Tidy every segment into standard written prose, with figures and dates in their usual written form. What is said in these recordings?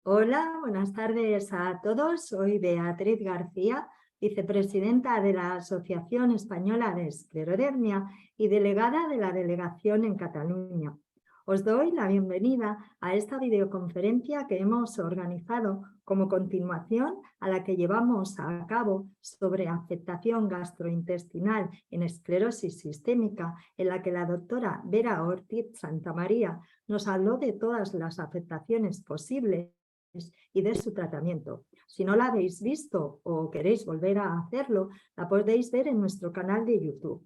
Hola, buenas tardes a todos. Soy Beatriz García, vicepresidenta de la Asociación Española de Esclerodermia y delegada de la delegación en Cataluña. Os doy la bienvenida a esta videoconferencia que hemos organizado como continuación a la que llevamos a cabo sobre afectación gastrointestinal en esclerosis sistémica, en la que la doctora Vera Ortiz Santamaría nos habló de todas las afectaciones posibles y de su tratamiento. Si no la habéis visto o queréis volver a hacerlo, la podéis ver en nuestro canal de YouTube.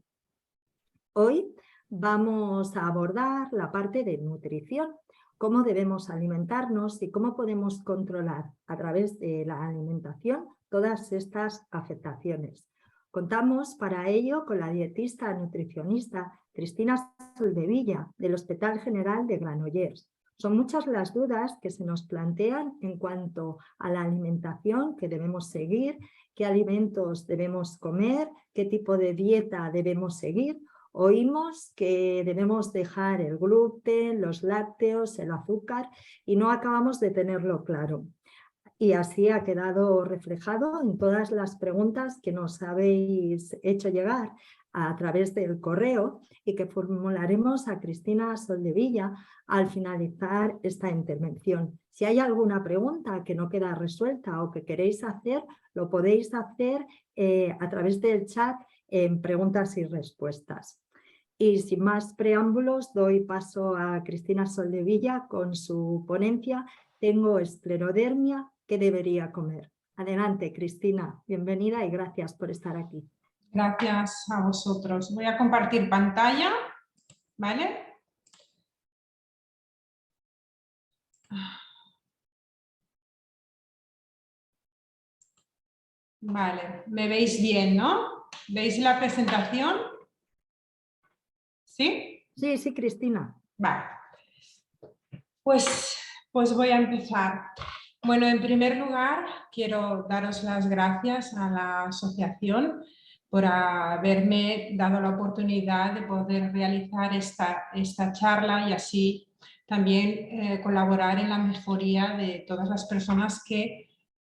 Hoy vamos a abordar la parte de nutrición, cómo debemos alimentarnos y cómo podemos controlar a través de la alimentación todas estas afectaciones. Contamos para ello con la dietista nutricionista Cristina Soldevilla del Hospital General de Granollers. Son muchas las dudas que se nos plantean en cuanto a la alimentación que debemos seguir, qué alimentos debemos comer, qué tipo de dieta debemos seguir. Oímos que debemos dejar el gluten, los lácteos, el azúcar y no acabamos de tenerlo claro. Y así ha quedado reflejado en todas las preguntas que nos habéis hecho llegar a través del correo y que formularemos a Cristina Soldevilla al finalizar esta intervención. Si hay alguna pregunta que no queda resuelta o que queréis hacer, lo podéis hacer a través del chat en preguntas y respuestas. Y sin más preámbulos, doy paso a Cristina Soldevilla con su ponencia Tengo esclerodermia, ¿qué debería comer? Adelante, Cristina. Bienvenida y gracias por estar aquí. Gracias a vosotros. Voy a compartir pantalla, ¿vale? Vale, me veis bien, ¿no? ¿Veis la presentación? ¿Sí? Sí, sí, Cristina. Vale. Pues voy a empezar. Bueno, en primer lugar, quiero daros las gracias a la asociación por haberme dado la oportunidad de poder realizar esta charla y así también colaborar en la mejoría de todas las personas que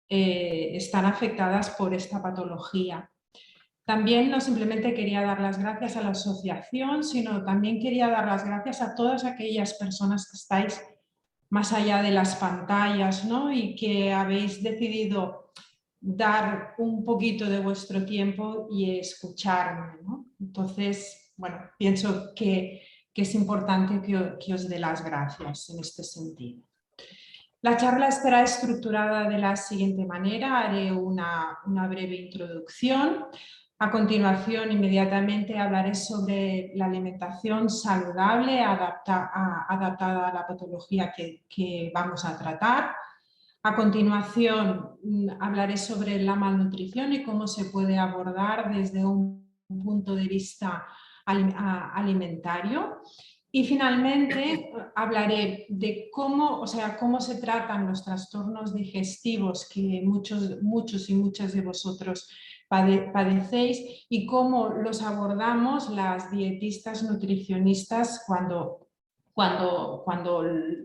están afectadas por esta patología. También no simplemente quería dar las gracias a la asociación, sino también quería dar las gracias a todas aquellas personas que estáis más allá de las pantallas, ¿no? Y que habéis decidido dar un poquito de vuestro tiempo y escucharme, ¿no? Entonces, bueno, pienso que es importante que os dé las gracias en este sentido. La charla estará estructurada de la siguiente manera. Haré una breve introducción. A continuación, inmediatamente hablaré sobre la alimentación saludable adaptada a la patología que vamos a tratar. A continuación, hablaré sobre la malnutrición y cómo se puede abordar desde un punto de vista alimentario. Y finalmente hablaré de cómo se tratan los trastornos digestivos que muchos y muchas de vosotros padecéis y cómo los abordamos las dietistas nutricionistas cuando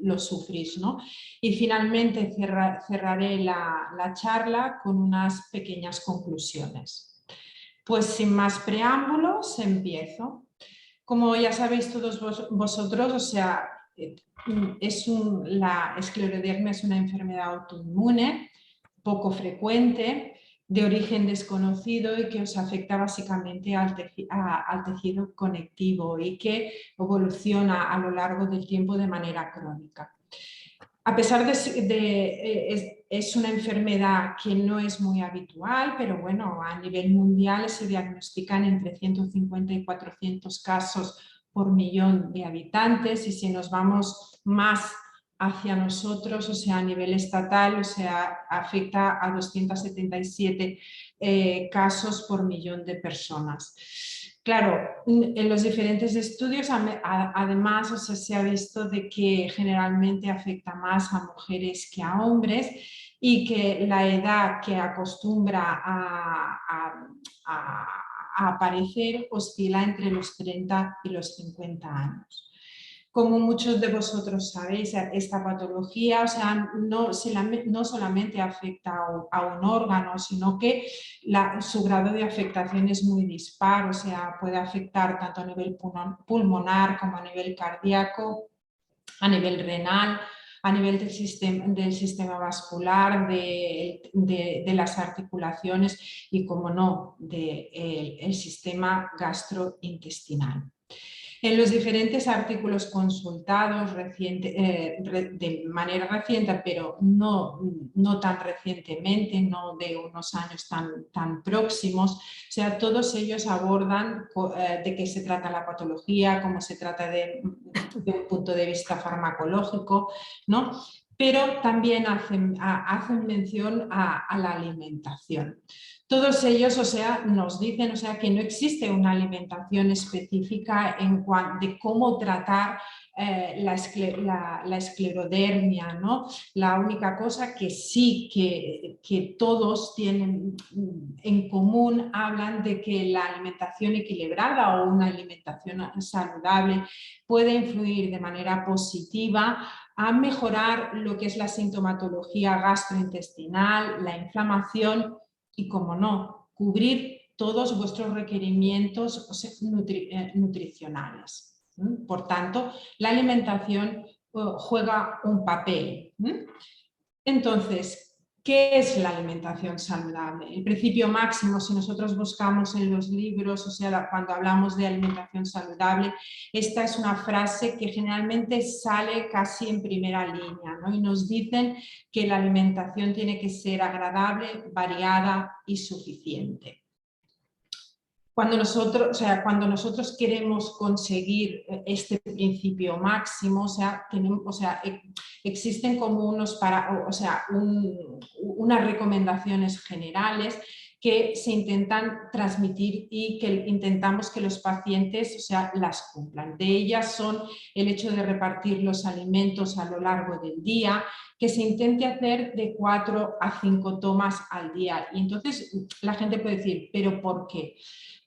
lo sufrís, ¿no? Y finalmente cerraré la charla con unas pequeñas conclusiones. Pues sin más preámbulos, empiezo. Como ya sabéis todos vosotros, la esclerodermia es una enfermedad autoinmune, poco frecuente, de origen desconocido y que os afecta básicamente al tejido conectivo y que evoluciona a lo largo del tiempo de manera crónica. A pesar es una enfermedad que no es muy habitual, pero bueno, a nivel mundial se diagnostican entre 150 y 400 casos por millón de habitantes y si nos vamos más hacia nosotros, a nivel estatal, afecta a 277 casos por millón de personas. Claro, en los diferentes estudios, además, se ha visto de que generalmente afecta más a mujeres que a hombres y que la edad que acostumbra a aparecer oscila entre los 30 y los 50 años. Como muchos de vosotros sabéis, esta patología, o sea, no solamente afecta a un órgano, sino que su grado de afectación es muy dispar, o sea, puede afectar tanto a nivel pulmonar como a nivel cardíaco, a nivel renal, a nivel del sistema vascular, de las articulaciones y, como no, del sistema gastrointestinal. En los diferentes artículos consultados de manera reciente, pero no tan recientemente, no de unos años tan próximos, o sea, todos ellos abordan de qué se trata la patología, cómo se trata de un punto de vista farmacológico, ¿no? Pero también hacen mención a la alimentación. Todos ellos, o sea, nos dicen, o sea, que no existe una alimentación específica de cómo tratar la esclerodermia, ¿no? La única cosa que sí que todos tienen en común, hablan de que la alimentación equilibrada o una alimentación saludable puede influir de manera positiva a mejorar lo que es la sintomatología gastrointestinal, la inflamación y, como no, cubrir todos vuestros requerimientos nutricionales. Por tanto, la alimentación juega un papel. Entonces, ¿qué es la alimentación saludable? El principio máximo, si nosotros buscamos en los libros, o sea, cuando hablamos de alimentación saludable, esta es una frase que generalmente sale casi en primera línea, ¿no? Y nos dicen que la alimentación tiene que ser agradable, variada y suficiente. Cuando nosotros queremos conseguir este principio máximo, existen como unas recomendaciones generales que se intentan transmitir y que intentamos que los pacientes, las cumplan. De ellas son el hecho de repartir los alimentos a lo largo del día, que se intente hacer de 4 a 5 tomas al día. Y entonces la gente puede decir, ¿pero por qué?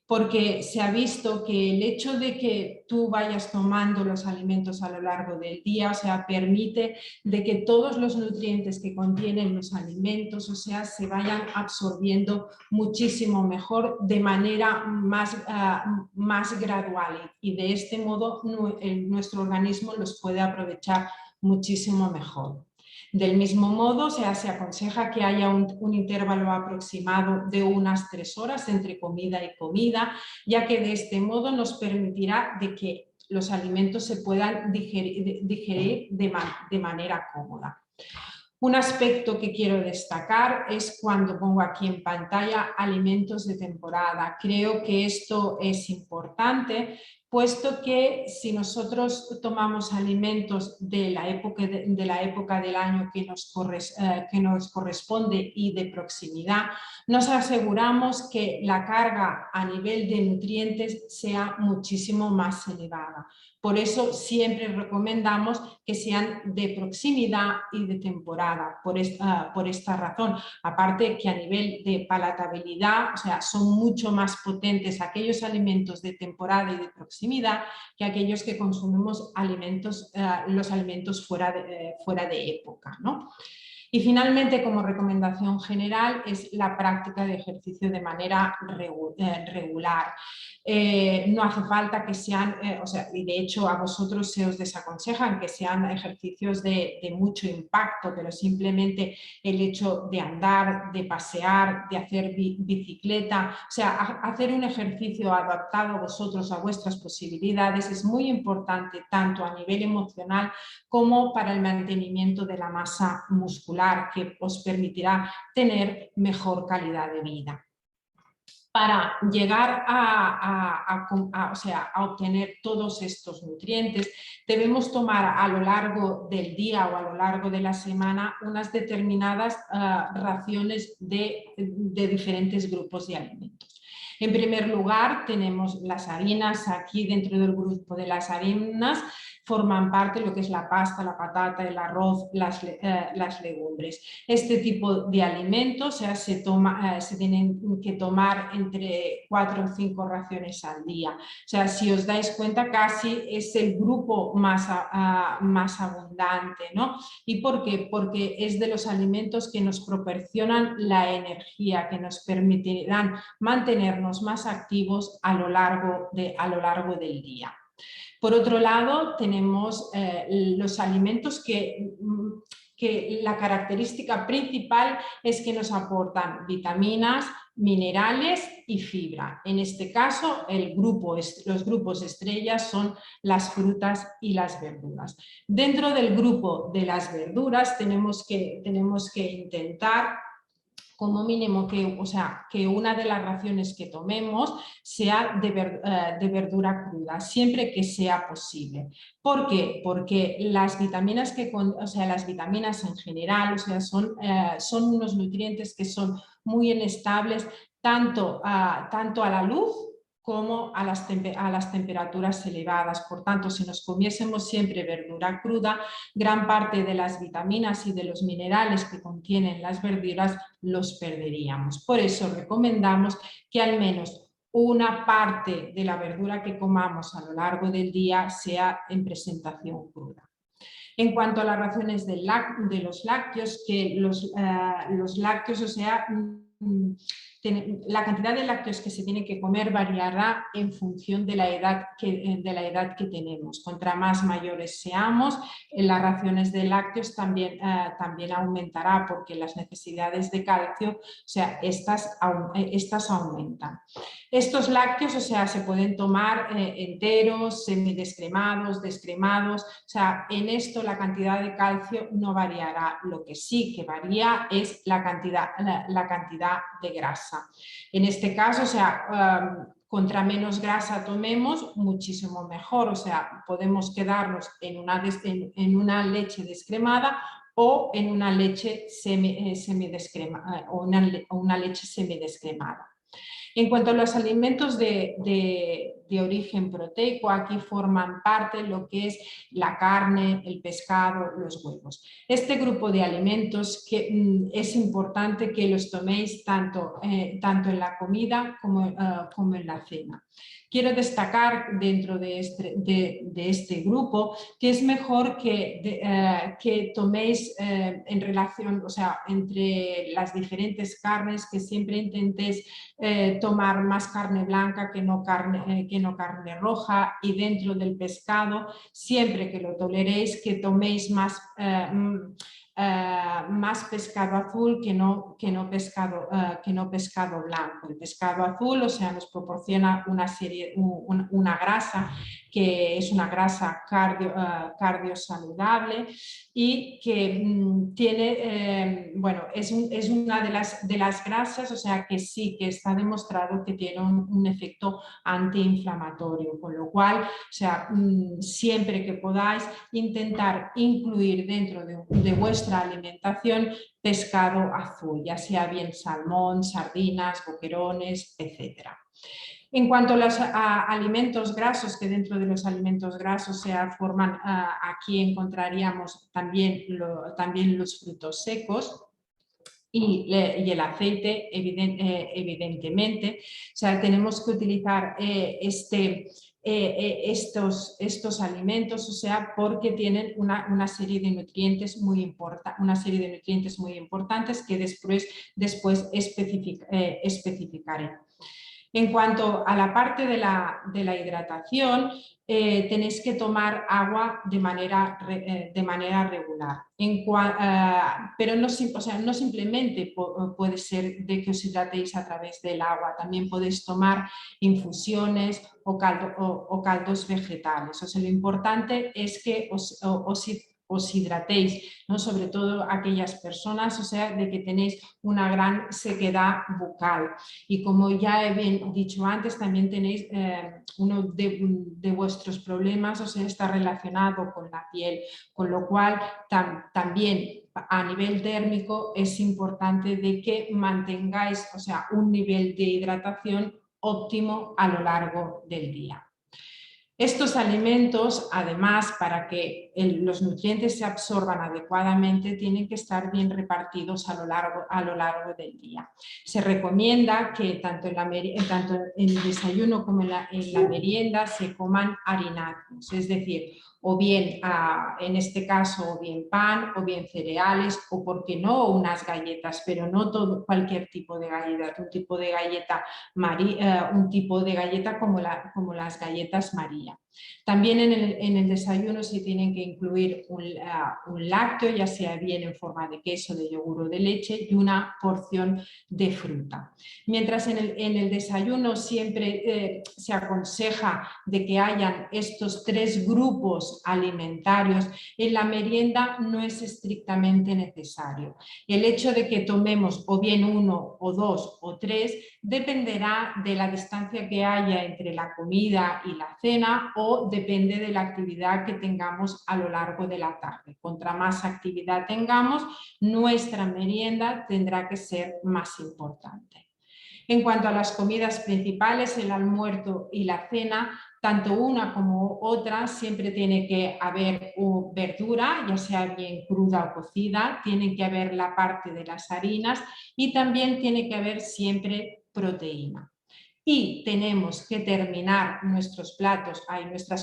Porque se ha visto que el hecho de que tú vayas tomando los alimentos a lo largo del día, permite de que todos los nutrientes que contienen los alimentos, se vayan absorbiendo muchísimo mejor de manera más gradual, y de este modo nuestro organismo los puede aprovechar muchísimo mejor. Del mismo modo, se aconseja que haya un intervalo aproximado de unas 3 horas entre comida y comida, ya que de este modo nos permitirá de que los alimentos se puedan digerir de manera cómoda. Un aspecto que quiero destacar es cuando pongo aquí en pantalla alimentos de temporada. Creo que esto es importante, puesto que si nosotros tomamos alimentos de la época del año que nos corresponde y de proximidad, nos aseguramos que la carga a nivel de nutrientes sea muchísimo más elevada. Por eso siempre recomendamos que sean de proximidad y de temporada, por esta razón. Aparte que a nivel de palatabilidad, son mucho más potentes aquellos alimentos de temporada y de proximidad que aquellos que consumimos los alimentos fuera de época, ¿no? Y finalmente, como recomendación general, es la práctica de ejercicio de manera regular. No hace falta que sean, y de hecho a vosotros se os desaconsejan que sean ejercicios de mucho impacto, pero simplemente el hecho de andar, de pasear, de hacer bicicleta, hacer un ejercicio adaptado a vosotros, a vuestras posibilidades, es muy importante tanto a nivel emocional como para el mantenimiento de la masa muscular, que os permitirá tener mejor calidad de vida. Para llegar a obtener todos estos nutrientes, debemos tomar a lo largo del día o a lo largo de la semana unas determinadas raciones de diferentes grupos de alimentos. En primer lugar, tenemos las harinas. Aquí, dentro del grupo de las harinas, forman parte de lo que es la pasta, la patata, el arroz, las legumbres. Este tipo de alimentos se tienen que tomar entre 4 o 5 raciones al día. O sea, si os dais cuenta, casi es el grupo más abundante, ¿no? ¿Y por qué? Porque es de los alimentos que nos proporcionan la energía, que nos permitirán mantenernos más activos a lo largo del día. Por otro lado, tenemos los alimentos que la característica principal es que nos aportan vitaminas, minerales y fibra. En este caso, los grupos estrellas son las frutas y las verduras. Dentro del grupo de las verduras tenemos que intentar como mínimo que una de las raciones que tomemos sea de verdura cruda, siempre que sea posible. ¿Por qué? Porque las vitaminas las vitaminas en general, son unos nutrientes que son muy inestables tanto a la luz como a las temperaturas elevadas. Por tanto, si nos comiésemos siempre verdura cruda, gran parte de las vitaminas y de los minerales que contienen las verduras los perderíamos. Por eso recomendamos que al menos una parte de la verdura que comamos a lo largo del día sea en presentación cruda. En cuanto a las raciones de los lácteos, que los lácteos, la cantidad de lácteos que se tiene que comer variará en función de la edad que tenemos. Contra más mayores seamos, las raciones de lácteos también aumentará, porque las necesidades de calcio, estas aumentan. Estos lácteos, se pueden tomar enteros, semidescremados, descremados. En esto la cantidad de calcio no variará. Lo que sí que varía es la cantidad de grasa. En este caso, contra menos grasa tomemos, muchísimo mejor. Podemos quedarnos en una leche descremada o en una leche semidescremada o una leche semidescremada. En cuanto a los alimentos de origen proteico, aquí forman parte lo que es la carne, el pescado, los huevos. Este grupo de alimentos que es importante que los toméis tanto en la comida como en la cena. Quiero destacar dentro de este grupo que es mejor que toméis en relación, entre las diferentes carnes, que siempre intentéis tomar más carne blanca que no carne roja, y dentro del pescado, siempre que lo toleréis, que toméis más pescado azul que no pescado blanco. El pescado azul, nos proporciona una grasa que es una grasa cardiosaludable y que tiene, es una de las grasas, que sí que está demostrado que tiene un efecto antiinflamatorio, con lo cual, siempre que podáis, intentar incluir dentro de vuestra alimentación pescado azul, ya sea bien salmón, sardinas, boquerones, etc. En cuanto a los alimentos grasos, que dentro de los alimentos grasos forman, aquí encontraríamos también los frutos secos y el aceite, evidentemente. Tenemos que utilizar estos alimentos, porque tienen una serie de nutrientes muy importantes que después especificaré. En cuanto a la parte de la hidratación, tenéis que tomar agua de manera regular. Pero no simplemente puede ser de que os hidratéis a través del agua, también podéis tomar infusiones o caldos vegetales. Lo importante es que os hidratéis, ¿no? Sobre todo aquellas personas, de que tenéis una gran sequedad bucal. Y como ya he dicho antes, también tenéis uno de vuestros problemas, está relacionado con la piel, con lo cual también a nivel térmico es importante de que mantengáis, un nivel de hidratación óptimo a lo largo del día. Estos alimentos, además, para que los nutrientes se absorban adecuadamente, tienen que estar bien repartidos a lo largo del día. Se recomienda que tanto en el desayuno como en la merienda se coman harináceos, es decir, o bien, en este caso, o bien pan, o bien cereales, o por qué no, unas galletas, pero no cualquier tipo de galleta, un tipo de galleta como las galletas María. También en el desayuno se tienen que incluir un lácteo, ya sea bien en forma de queso, de yogur o de leche, y una porción de fruta. Mientras en el desayuno siempre se aconseja de que hayan estos 3 grupos alimentarios, en la merienda no es estrictamente necesario. El hecho de que tomemos o bien 1 o 2 o 3 dependerá de la distancia que haya entre la comida y la cena o depende de la actividad que tengamos a lo largo de la tarde. Contra más actividad tengamos, nuestra merienda tendrá que ser más importante. En cuanto a las comidas principales, el almuerzo y la cena, tanto una como otra siempre tiene que haber verdura, ya sea bien cruda o cocida, tiene que haber la parte de las harinas y también tiene que haber siempre proteína. Y tenemos que terminar nuestras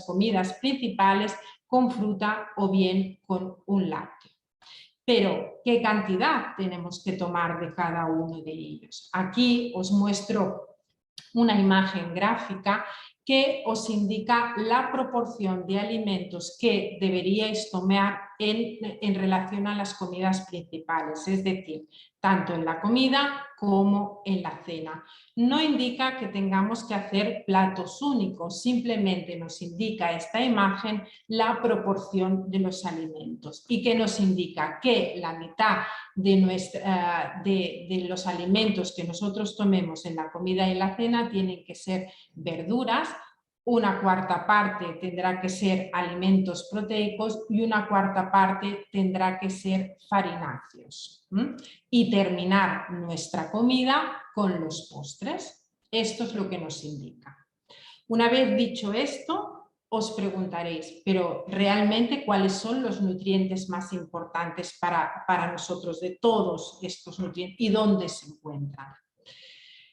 comidas principales con fruta o bien con un lácteo. Pero, ¿qué cantidad tenemos que tomar de cada uno de ellos? Aquí os muestro una imagen gráfica que os indica la proporción de alimentos que deberíais tomar en relación a las comidas principales, es decir, tanto en la comida como en la cena. No indica que tengamos que hacer platos únicos, simplemente nos indica esta imagen la proporción de los alimentos y que nos indica que la mitad de los alimentos que nosotros tomemos en la comida y en la cena tienen que ser verduras, una cuarta parte tendrá que ser alimentos proteicos y una cuarta parte tendrá que ser farináceos. Y terminar nuestra comida con los postres. Esto es lo que nos indica. Una vez dicho esto, os preguntaréis, pero realmente ¿cuáles son los nutrientes más importantes para nosotros de todos estos nutrientes y dónde se encuentran?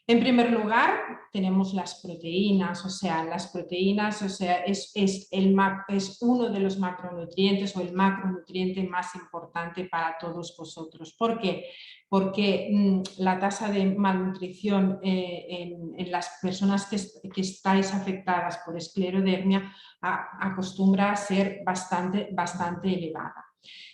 En primer lugar, tenemos las proteínas, es uno de los macronutrientes o el macronutriente más importante para todos vosotros. ¿Por qué? Porque la tasa de malnutrición en las personas que estáis afectadas por esclerodermia acostumbra a ser bastante elevada.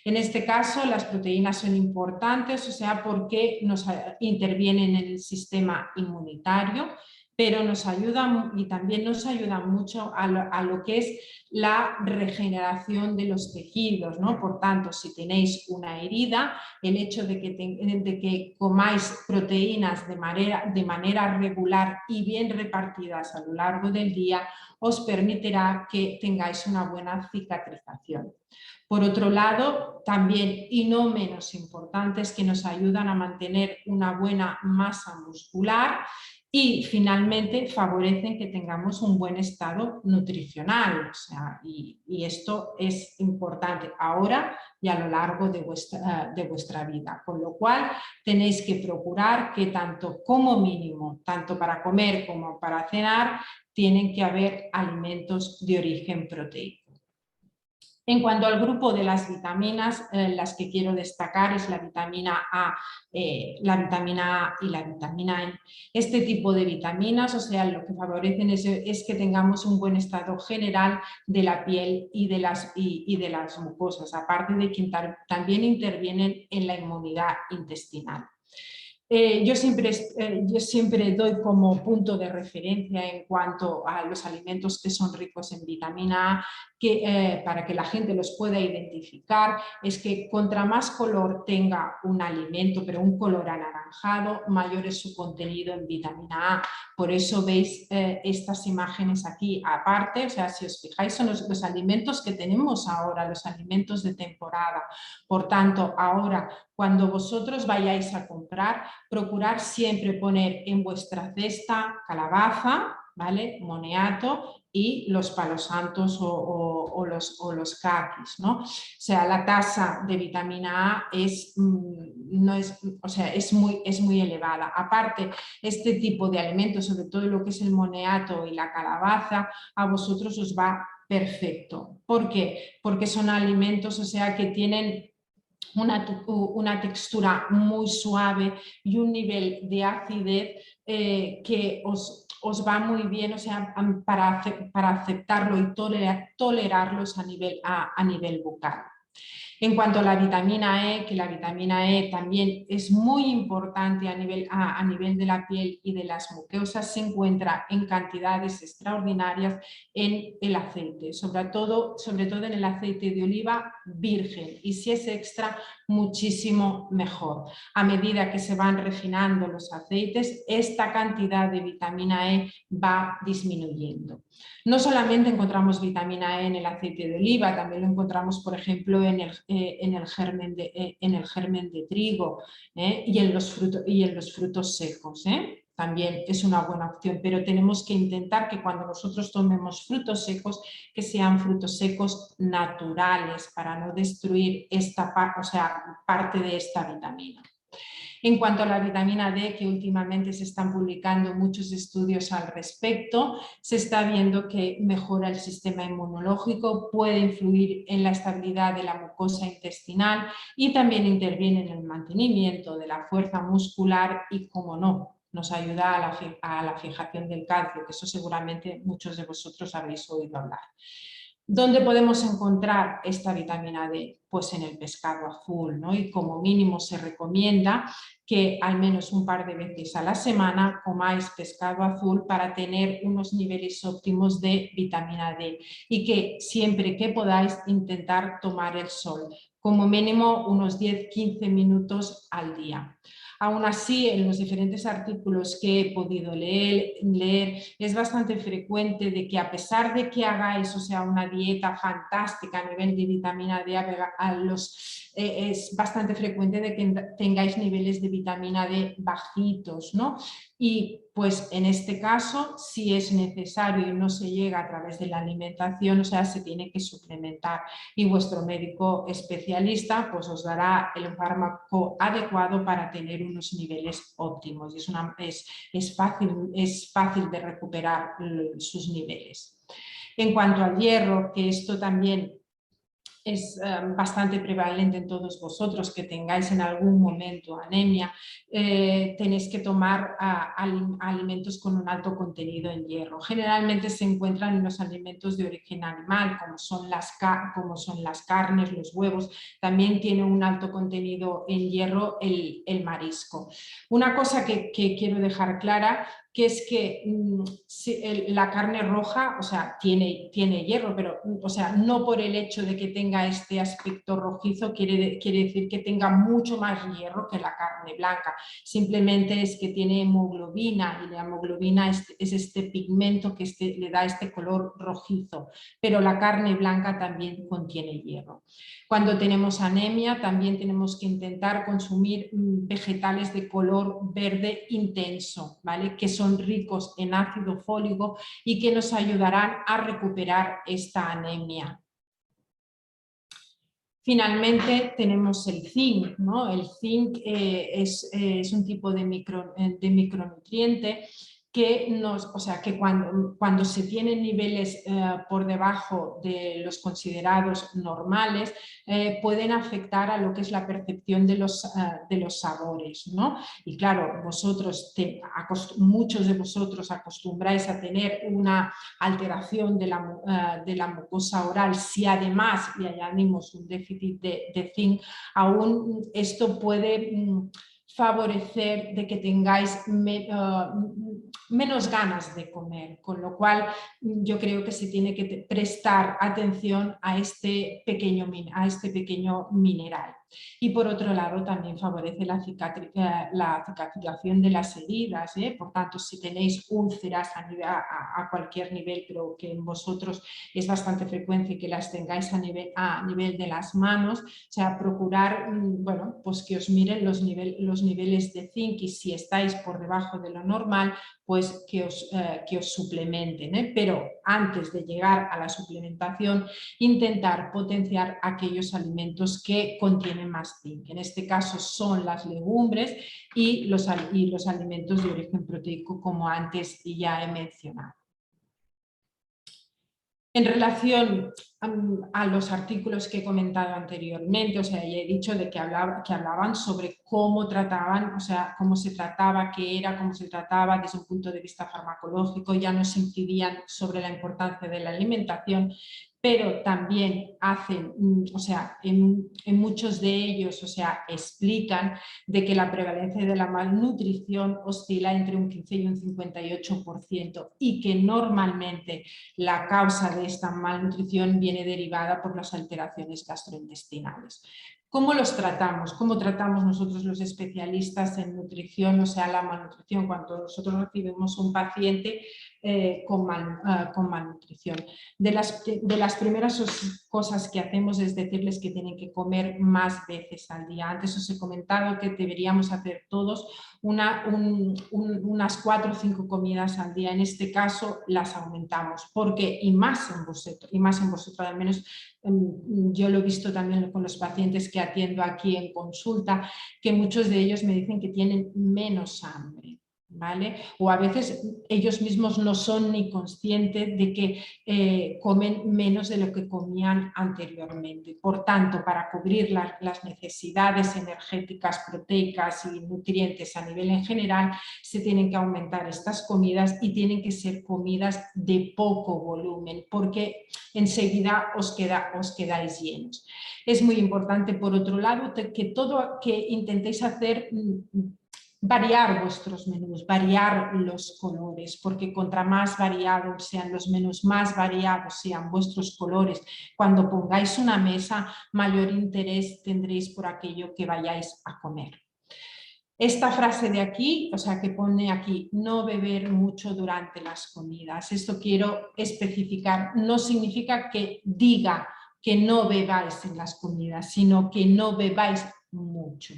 En este caso, las proteínas son importantes, porque nos intervienen en el sistema inmunitario, pero nos ayudan y también nos ayudan mucho a lo que es la regeneración de los tejidos, ¿no? Por tanto, si tenéis una herida, el hecho de que comáis proteínas de manera regular y bien repartidas a lo largo del día os permitirá que tengáis una buena cicatrización. Por otro lado, también y no menos importante, es que nos ayudan a mantener una buena masa muscular y finalmente favorecen que tengamos un buen estado nutricional. Y esto es importante ahora y a lo largo de vuestra vida. Con lo cual tenéis que procurar que tanto como mínimo, tanto para comer como para cenar, tienen que haber alimentos de origen proteico. En cuanto al grupo de las vitaminas, las que quiero destacar es la vitamina A y la vitamina E. Este tipo de vitaminas, lo que favorecen es que tengamos un buen estado general de la piel y de las mucosas, aparte de que también intervienen en la inmunidad intestinal. Yo siempre doy como punto de referencia en cuanto a los alimentos que son ricos en vitamina A, para que la gente los pueda identificar, es que contra más color tenga un alimento, pero un color anaranjado, mayor es su contenido en vitamina A. Por eso veis estas imágenes aquí. Aparte, si os fijáis, son los alimentos que tenemos ahora, los alimentos de temporada. Por tanto, ahora, cuando vosotros vayáis a comprar, procurar siempre poner en vuestra cesta calabaza, ¿vale?, moniato, y los palos santos o los kakis, ¿no? O sea, la tasa de vitamina A es muy elevada. Aparte, este tipo de alimentos, sobre todo lo que es el moniato y la calabaza, a vosotros os va perfecto. ¿Por qué? Porque son alimentos, o sea, que tienen una textura muy suave y un nivel de acidez que os va muy bien, o sea, para aceptarlo y tolerarlos a nivel bucal. En cuanto a la vitamina E, que la vitamina E también es muy importante a nivel de la piel y de las mucosas, se encuentra en cantidades extraordinarias en el aceite, sobre todo en el aceite de oliva virgen, y si es extra, muchísimo mejor. A medida que se van refinando los aceites, esta cantidad de vitamina E va disminuyendo. No solamente encontramos vitamina E en el aceite de oliva, también lo encontramos, por ejemplo, en el germen de trigo y en los frutos secos. También es una buena opción, pero tenemos que intentar que cuando nosotros tomemos frutos secos, que sean frutos secos naturales para no destruir parte de esta vitamina. En cuanto a la vitamina D, que últimamente se están publicando muchos estudios al respecto, se está viendo que mejora el sistema inmunológico, puede influir en la estabilidad de la mucosa intestinal y también interviene en el mantenimiento de la fuerza muscular y, como no, nos ayuda a la fijación del calcio, que eso seguramente muchos de vosotros habréis oído hablar. ¿Dónde podemos encontrar esta vitamina D? Pues en el pescado azul, ¿no? Y como mínimo se recomienda que al menos un par de veces a la semana comáis pescado azul para tener unos niveles óptimos de vitamina D, y que siempre que podáis intentar tomar el sol, como mínimo unos 10-15 minutos al día. Aún así, en los diferentes artículos que he podido leer, es bastante frecuente de que, a pesar de que hagáis, o sea, una dieta fantástica a nivel de vitamina D, es bastante frecuente de que tengáis niveles de vitamina D bajitos, ¿no? Y pues en este caso, si es necesario y no se llega a través de la alimentación, o sea, se tiene que suplementar, y vuestro médico especialista pues os dará el fármaco adecuado para tener unos niveles óptimos, y es fácil de recuperar sus niveles. En cuanto al hierro, que esto también es bastante prevalente en todos vosotros, que tengáis en algún momento anemia, tenéis que tomar alimentos con un alto contenido en hierro. Generalmente se encuentran en los alimentos de origen animal, como son las carnes, los huevos. También tiene un alto contenido en hierro el marisco. Una cosa que quiero dejar clara, que es que la carne roja, o sea, tiene hierro, pero, o sea, no por el hecho de que tenga este aspecto rojizo quiere decir que tenga mucho más hierro que la carne blanca. Simplemente es que tiene hemoglobina, y la hemoglobina es este pigmento que le da este color rojizo, pero la carne blanca también contiene hierro. Cuando tenemos anemia, también tenemos que intentar consumir vegetales de color verde intenso, ¿vale? Que son ricos en ácido fólico y que nos ayudarán a recuperar esta anemia. Finalmente tenemos el zinc, ¿no? El zinc es un tipo de micronutriente que cuando se tienen niveles por debajo de los considerados normales, pueden afectar a lo que es la percepción de los sabores, ¿no? Y claro, muchos de vosotros acostumbráis a tener una alteración de la mucosa oral. Si además le añadimos un déficit de zinc, aún esto puede favorecer de que tengáis menos ganas de comer, con lo cual yo creo que se tiene que prestar atención a este pequeño mineral. Y por otro lado también favorece la cicatrización de las heridas, por tanto, si tenéis úlceras a cualquier nivel, pero que en vosotros es bastante frecuente que las tengáis a nivel de las manos, o sea, procurar pues que os miren los niveles de zinc, y si estáis por debajo de lo normal, pues que os suplementen, ¿eh? Pero antes de llegar a la suplementación, intentar potenciar aquellos alimentos que contienen más zinc. En este caso son las legumbres y los alimentos de origen proteico, como antes ya he mencionado. En relación a los artículos que he comentado anteriormente, o sea, ya he dicho de que hablaban sobre cómo trataban, o sea, cómo se trataba, qué era, cómo se trataba desde un punto de vista farmacológico, ya nos incidían sobre la importancia de la alimentación, pero también hacen, o sea, en muchos de ellos, o sea, explican de que la prevalencia de la malnutrición oscila entre un 15 y un 58% y que normalmente la causa de esta malnutrición viene derivada por las alteraciones gastrointestinales. ¿Cómo los tratamos? ¿Cómo tratamos nosotros los especialistas en nutrición, o sea, la malnutrición, cuando nosotros recibimos un paciente con malnutrición? De las primeras cosas que hacemos es decirles que tienen que comer más veces al día. Antes os he comentado que deberíamos hacer todos unas 4 o 5 comidas al día. En este caso las aumentamos, porque y más en vosotros, al menos yo lo he visto también con los pacientes que atiendo aquí en consulta, que muchos de ellos me dicen que tienen menos hambre, ¿vale? O a veces ellos mismos no son ni conscientes de que comen menos de lo que comían anteriormente. Por tanto, para cubrir las necesidades energéticas, proteicas y nutrientes a nivel en general, se tienen que aumentar estas comidas y tienen que ser comidas de poco volumen, porque enseguida os quedáis llenos. Es muy importante, por otro lado, que intentéis hacer variar vuestros menús, variar los colores, porque contra más variados sean los menús, más variados sean vuestros colores, cuando pongáis una mesa, mayor interés tendréis por aquello que vayáis a comer. Esta frase de aquí, o sea, que pone aquí, no beber mucho durante las comidas, esto quiero especificar, no significa que diga que no bebáis en las comidas, sino que no bebáis mucho.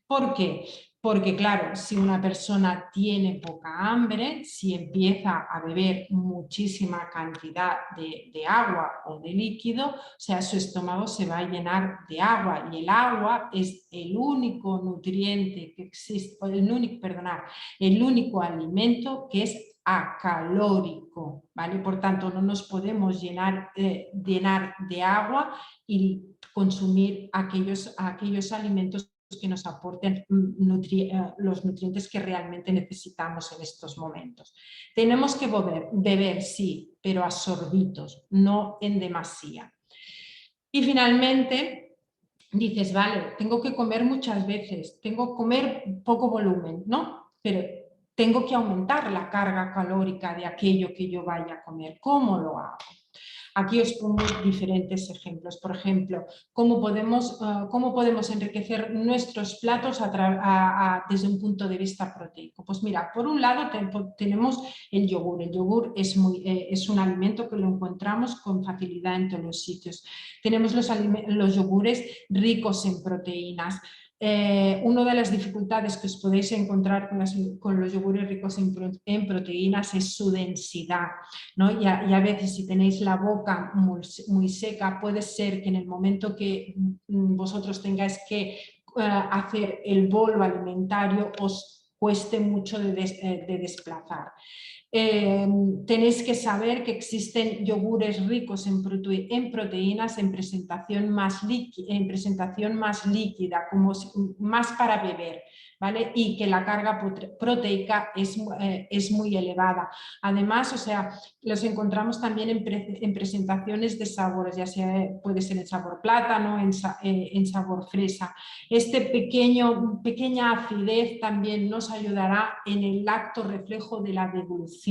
¿Por qué? Porque claro, si una persona tiene poca hambre, si empieza a beber muchísima cantidad de agua o de líquido, o sea, su estómago se va a llenar de agua y el agua es el único nutriente que existe, el único alimento que es acalórico, ¿vale? Por tanto, no nos podemos llenar de agua y consumir aquellos alimentos que nos aporten los nutrientes que realmente necesitamos en estos momentos. Tenemos que beber, sí, pero a sorbitos, no en demasía. Y finalmente dices, vale, tengo que comer muchas veces, tengo que comer poco volumen, ¿no? Pero tengo que aumentar la carga calórica de aquello que yo vaya a comer. ¿Cómo lo hago? Aquí os pongo diferentes ejemplos. Por ejemplo, cómo podemos enriquecer nuestros platos desde un punto de vista proteico. Pues mira, por un lado tenemos el yogur. El yogur es un alimento que lo encontramos con facilidad en todos los sitios. Tenemos los yogures ricos en proteínas. Una de las dificultades que os podéis encontrar con los yogures ricos en proteínas es su densidad, ¿no? Y a veces, si tenéis la boca muy seca, puede ser que en el momento que vosotros tengáis que hacer el bolo alimentario os cueste mucho de desplazar. Tenéis que saber que existen yogures ricos en proteínas en presentación más líquida, como más para beber, ¿vale? Y que la carga proteica es muy elevada. Además, o sea, los encontramos también en presentaciones de sabores, ya sea puede ser en sabor plátano, en sabor fresa. Pequeña acidez también nos ayudará en el acto reflejo de la devolución,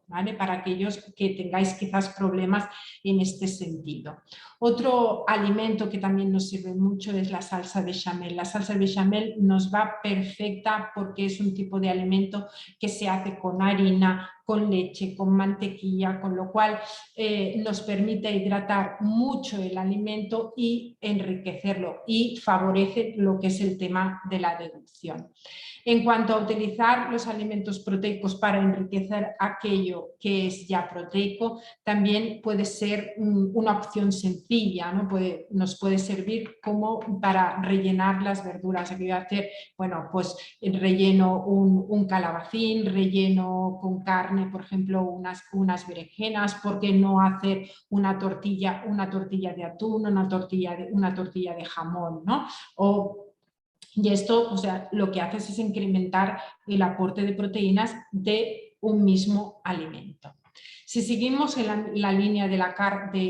¿vale? Para aquellos que tengáis quizás problemas en este sentido. Otro alimento que también nos sirve mucho es la salsa bechamel. La salsa bechamel nos va perfecta porque es un tipo de alimento que se hace con harina, con leche, con mantequilla, con lo cual nos permite hidratar mucho el alimento y enriquecerlo y favorece lo que es el tema de la deducción. En cuanto a utilizar los alimentos proteicos para enriquecer aquello que es ya proteico, también puede ser una opción sencilla, ¿no? Nos puede servir como para rellenar las verduras. ¿Qué voy a hacer? Bueno, pues relleno un calabacín, relleno con carne, por ejemplo, unas berenjenas. ¿Por qué no hacer una tortilla de atún, una tortilla de jamón, ¿no? Y esto, o sea, lo que haces es incrementar el aporte de proteínas de un mismo alimento. Si seguimos en la línea de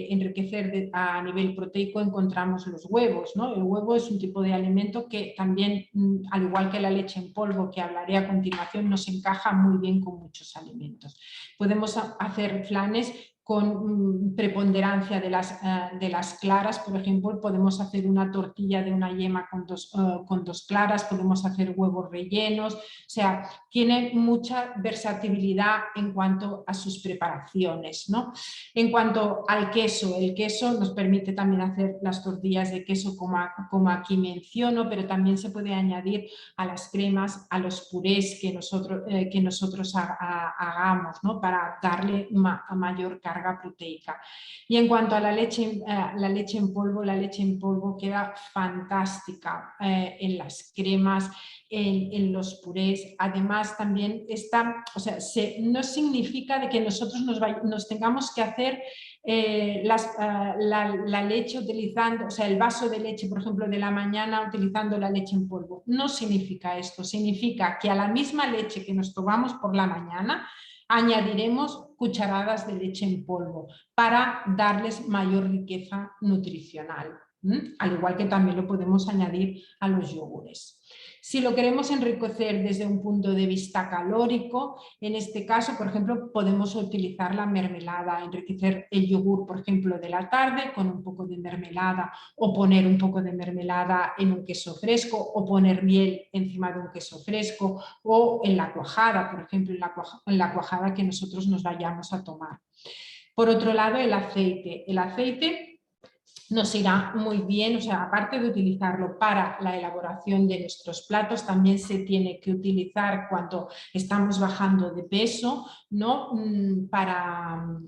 enriquecer a nivel proteico, encontramos los huevos, ¿no? El huevo es un tipo de alimento que también, al igual que la leche en polvo, que hablaré a continuación, nos encaja muy bien con muchos alimentos. Podemos hacer flanes con preponderancia de las claras, por ejemplo, podemos hacer una tortilla de una yema con dos claras, podemos hacer huevos rellenos, o sea, tiene mucha versatilidad en cuanto a sus preparaciones, ¿no? En cuanto al queso, el queso nos permite también hacer las tortillas de queso como aquí menciono, pero también se puede añadir a las cremas, a los purés que nosotros hagamos, ¿no? Para darle mayor carga proteica. Y en cuanto a la leche en polvo queda fantástica en las cremas, en los purés. Además también está, o sea, no significa de que nosotros nos tengamos que hacer la leche utilizando, o sea, el vaso de leche, por ejemplo, de la mañana utilizando la leche en polvo. No significa esto, significa que a la misma leche que nos tomamos por la mañana añadiremos cucharadas de leche en polvo para darles mayor riqueza nutricional, al igual que también lo podemos añadir a los yogures. Si lo queremos enriquecer desde un punto de vista calórico, en este caso, por ejemplo, podemos utilizar la mermelada, enriquecer el yogur, por ejemplo, de la tarde con un poco de mermelada, o poner un poco de mermelada en un queso fresco, o poner miel encima de un queso fresco, o en la cuajada, por ejemplo, en la cuajada que nosotros nos vayamos a tomar. Por otro lado, el aceite. El aceite nos irá muy bien, o sea, aparte de utilizarlo para la elaboración de nuestros platos, también se tiene que utilizar cuando estamos bajando de peso, ¿no? Para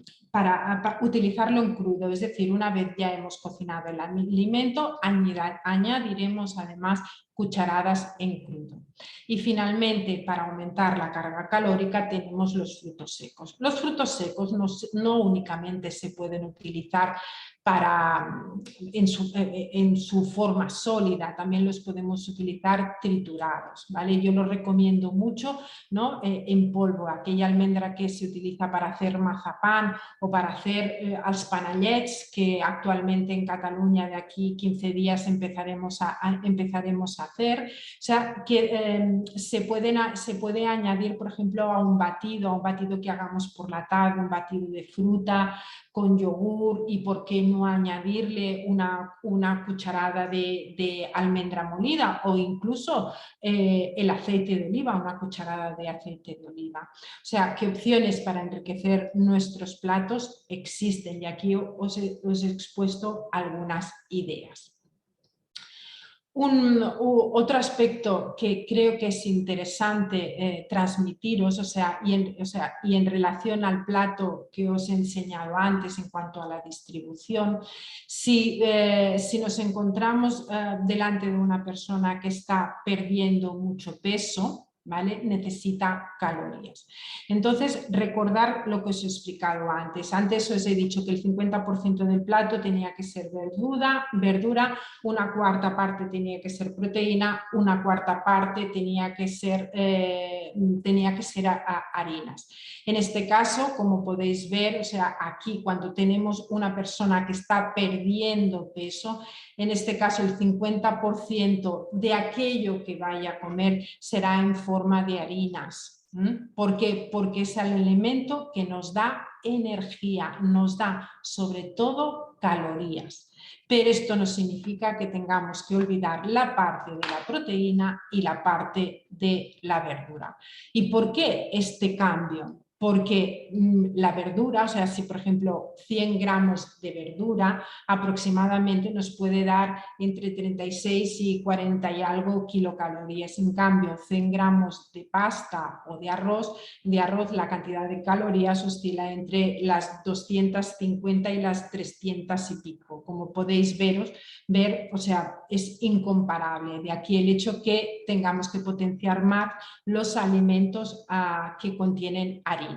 utilizarlo en crudo, es decir, una vez ya hemos cocinado el alimento, añadiremos además cucharadas en crudo. Y finalmente, para aumentar la carga calórica, tenemos los frutos secos. Los frutos secos no únicamente se pueden utilizar en su forma sólida, también los podemos utilizar triturados, ¿vale? Yo los recomiendo mucho, ¿no? En polvo, aquella almendra que se utiliza para hacer mazapán o para hacer els panellets, que actualmente en Cataluña de aquí 15 días empezaremos a hacer. O sea, que se puede añadir, por ejemplo, a un batido que hagamos por la tarde, un batido de fruta con yogur, y por qué no añadirle una cucharada de almendra molida, o incluso el aceite de oliva, una cucharada de aceite de oliva. O sea, ¿qué opciones para enriquecer nuestros platos existen? Y aquí os he expuesto algunas ideas. Otro aspecto que creo que es interesante transmitiros, y en relación al plato que os he enseñado antes en cuanto a la distribución, si nos encontramos delante de una persona que está perdiendo mucho peso, ¿vale? Necesita calorías. Entonces, recordar lo que os he explicado antes. Antes os he dicho que el 50% del plato tenía que ser verdura, una cuarta parte tenía que ser proteína, una cuarta parte tenía que ser harinas. En este caso, como podéis ver, o sea, aquí cuando tenemos una persona que está perdiendo peso, en este caso el 50% de aquello que vaya a comer será en forma de harinas. ¿Por qué? Porque es el elemento que nos da energía, nos da sobre todo calorías. Pero esto no significa que tengamos que olvidar la parte de la proteína y la parte de la verdura. ¿Y por qué este cambio? porque la verdura, o sea, si por ejemplo 100 gramos de verdura aproximadamente nos puede dar entre 36 y 40 y algo kilocalorías. En cambio, 100 gramos de pasta o de arroz, la cantidad de calorías oscila entre las 250 y las 300 y pico. Como podéis ver, o sea, es incomparable. De aquí el hecho que tengamos que potenciar más los alimentos que contienen harinas.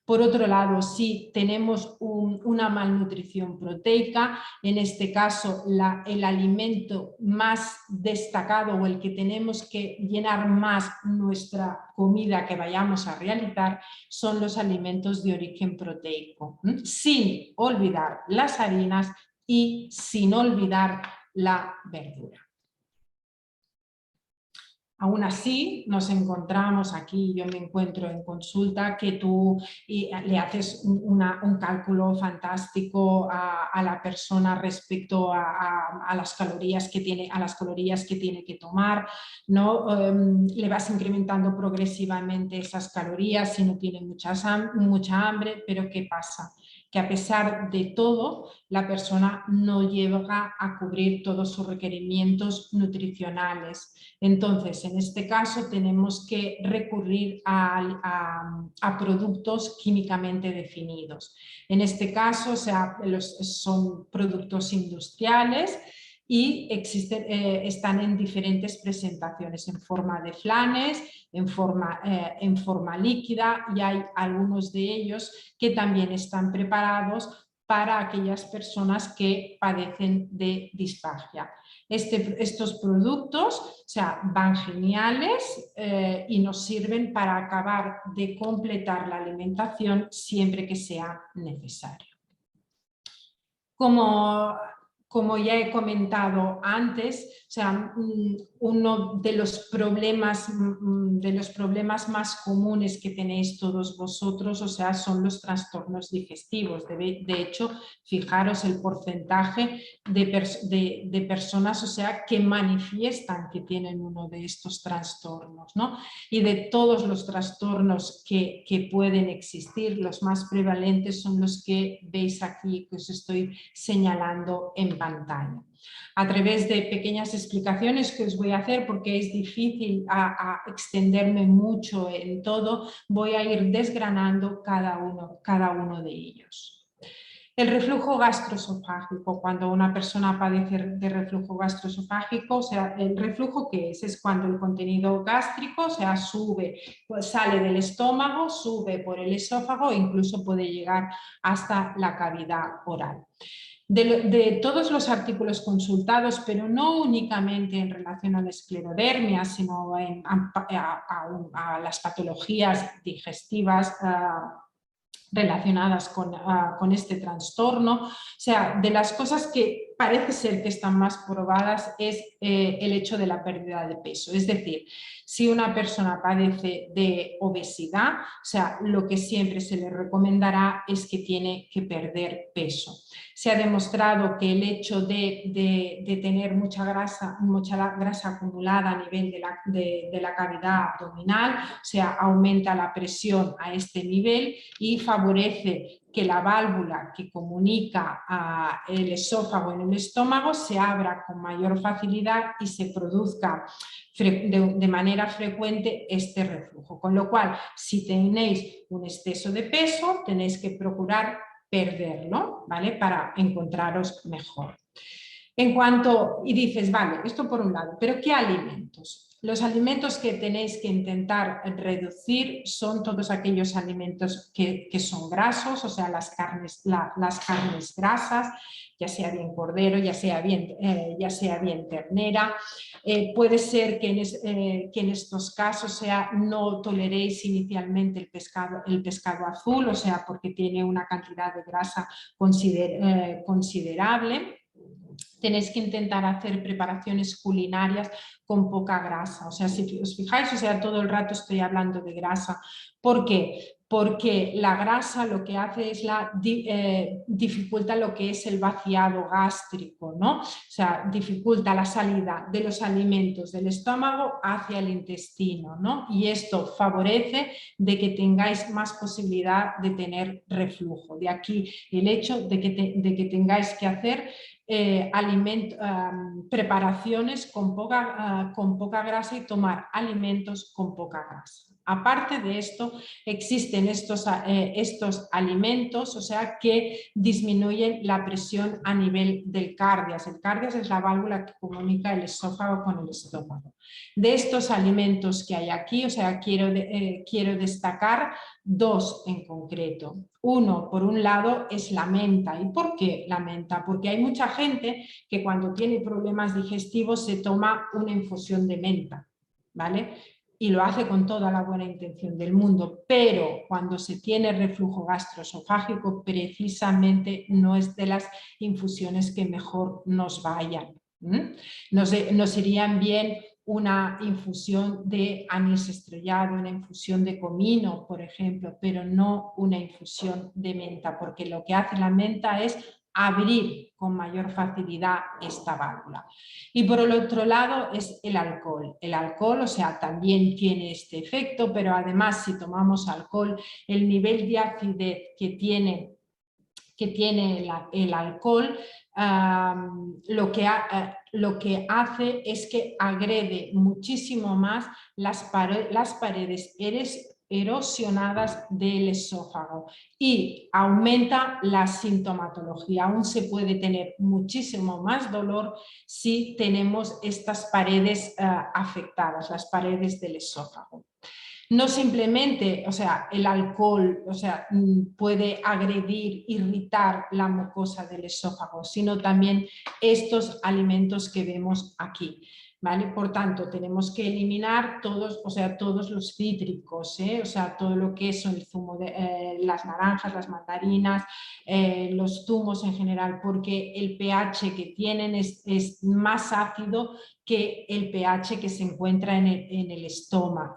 Por otro lado, si tenemos una malnutrición proteica, en este caso el alimento más destacado o el que tenemos que llenar más nuestra comida que vayamos a realizar son los alimentos de origen proteico, sin olvidar las harinas y sin olvidar la verdura. Aún así, nos encontramos aquí, yo me encuentro en consulta, que tú le haces un cálculo fantástico a la persona respecto a las calorías que tiene que tomar, ¿no? Le vas incrementando progresivamente esas calorías si no tiene mucha hambre, pero ¿qué pasa? Que a pesar de todo, la persona no llega a cubrir todos sus requerimientos nutricionales. Entonces, en este caso tenemos que recurrir a productos químicamente definidos. En este caso, o sea, son productos industriales y están en diferentes presentaciones, en forma de flanes, en forma líquida, y hay algunos de ellos que también están preparados para aquellas personas que padecen de disfagia. Estos productos, o sea, van geniales y nos sirven para acabar de completar la alimentación siempre que sea necesario. Como ya he comentado antes, o sea, uno de los problemas más comunes que tenéis todos vosotros, o sea, son los trastornos digestivos. De hecho, fijaros el porcentaje de personas, o sea, que manifiestan que tienen uno de estos trastornos, ¿no? Y de todos los trastornos que pueden existir, los más prevalentes son los que veis aquí, que os estoy señalando en pantalla. A través de pequeñas explicaciones que os voy a hacer, porque es difícil extenderme mucho en todo, voy a ir desgranando cada uno de ellos. El reflujo gastroesofágico, cuando una persona padece de reflujo gastroesofágico, o sea, ¿el reflujo qué es? Es cuando el contenido gástrico, o sea, sale del estómago, sube por el esófago e incluso puede llegar hasta la cavidad oral. De todos los artículos consultados, pero no únicamente en relación a la esclerodermia, sino a las patologías digestivas relacionadas con este trastorno, o sea, de las cosas que parece ser que están más probadas es el hecho de la pérdida de peso. Es decir, si una persona padece de obesidad, o sea, lo que siempre se le recomendará es que tiene que perder peso. Se ha demostrado que el hecho de tener mucha grasa acumulada a nivel de la cavidad abdominal, o sea, aumenta la presión a este nivel y favorece que la válvula que comunica el esófago en el estómago se abra con mayor facilidad y se produzca de manera frecuente este reflujo. Con lo cual, si tenéis un exceso de peso, tenéis que procurar perderlo, ¿vale? Para encontraros mejor. Y dices, vale, esto por un lado, pero ¿qué alimentos? Los alimentos que tenéis que intentar reducir son todos aquellos alimentos que son grasos, o sea, las carnes grasas, ya sea bien cordero, ya sea bien ternera. Puede ser que en estos casos no toleréis inicialmente el pescado azul, o sea, porque tiene una cantidad de grasa considerable. tenéis que intentar hacer preparaciones culinarias con poca grasa. O sea, si os fijáis, o sea, todo el rato estoy hablando de grasa. ¿Por qué? Porque la grasa lo que hace es dificulta lo que es el vaciado gástrico, ¿no? O sea, dificulta la salida de los alimentos del estómago hacia el intestino, ¿no? Y esto favorece de que tengáis más posibilidad de tener reflujo. De aquí el hecho de que tengáis que hacer preparaciones con poca grasa y tomar alimentos con poca grasa. Aparte de esto, existen estos alimentos, o sea, que disminuyen la presión a nivel del cardias. El cardias es la válvula que comunica el esófago con el estómago. De estos alimentos que hay aquí, o sea, quiero destacar dos en concreto. Uno, por un lado, es la menta. ¿Y por qué la menta? Porque hay mucha gente que cuando tiene problemas digestivos se toma una infusión de menta, ¿vale? Y lo hace con toda la buena intención del mundo, pero cuando se tiene reflujo gastroesofágico precisamente no es de las infusiones que mejor nos vayan. Nos irían bien una infusión de anís estrellado, una infusión de comino, por ejemplo, pero no una infusión de menta, porque lo que hace la menta es abrir con mayor facilidad esta válvula. Y por el otro lado es el alcohol. El alcohol, o sea, también tiene este efecto, pero además si tomamos alcohol, el nivel de acidez que tiene el alcohol, lo que hace es que agrede muchísimo más las paredes erosionadas del esófago y aumenta la sintomatología. Aún se puede tener muchísimo más dolor si tenemos estas paredes afectadas, las paredes del esófago. No simplemente, o sea, el alcohol, o sea, puede agredir, irritar la mucosa del esófago, sino también estos alimentos que vemos aquí, ¿vale? Por tanto, tenemos que eliminar todos, o sea, todos los cítricos, o sea, todo lo que es el zumo de las naranjas, las mandarinas, los zumos en general, porque el pH que tienen es más ácido que el pH que se encuentra en el estómago.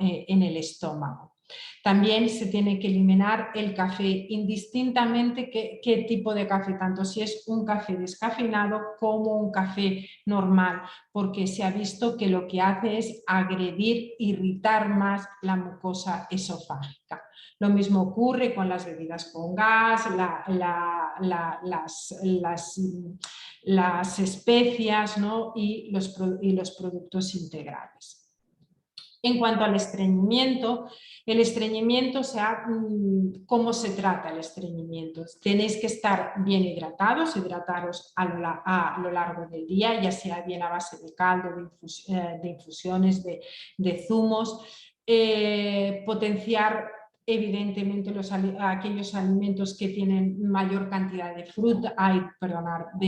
También se tiene que eliminar el café, indistintamente qué tipo de café, tanto si es un café descafeinado como un café normal, porque se ha visto que lo que hace es agredir, irritar más la mucosa esofágica. Lo mismo ocurre con las bebidas con gas, las especias, ¿no? y los productos integrales. En cuanto al estreñimiento, o sea, ¿cómo se trata el estreñimiento? Tenéis que estar bien hidrataros a lo largo del día, ya sea bien a base de caldo, de infusiones, de zumos, potenciar evidentemente aquellos alimentos que tienen mayor cantidad de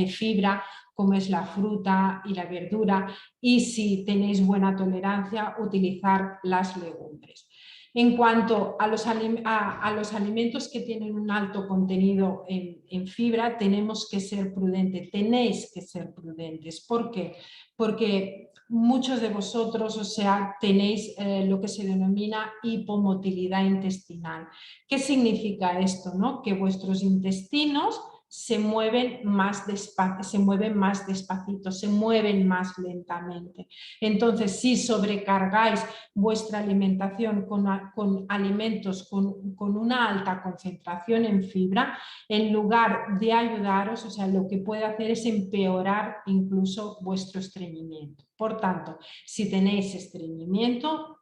fibra, como es la fruta y la verdura, y si tenéis buena tolerancia, utilizar las legumbres. En cuanto a los alimentos que tienen un alto contenido en fibra, tenemos que ser prudentes, tenéis que ser prudentes. ¿Por qué? Porque muchos de vosotros, o sea, tenéis lo que se denomina hipomotilidad intestinal. ¿Qué significa esto? ¿No? Que vuestros intestinos se mueven más despacito, se mueven más lentamente. Entonces, si sobrecargáis vuestra alimentación con alimentos con una alta concentración en fibra, en lugar de ayudaros, o sea, lo que puede hacer es empeorar incluso vuestro estreñimiento. Por tanto, si tenéis estreñimiento,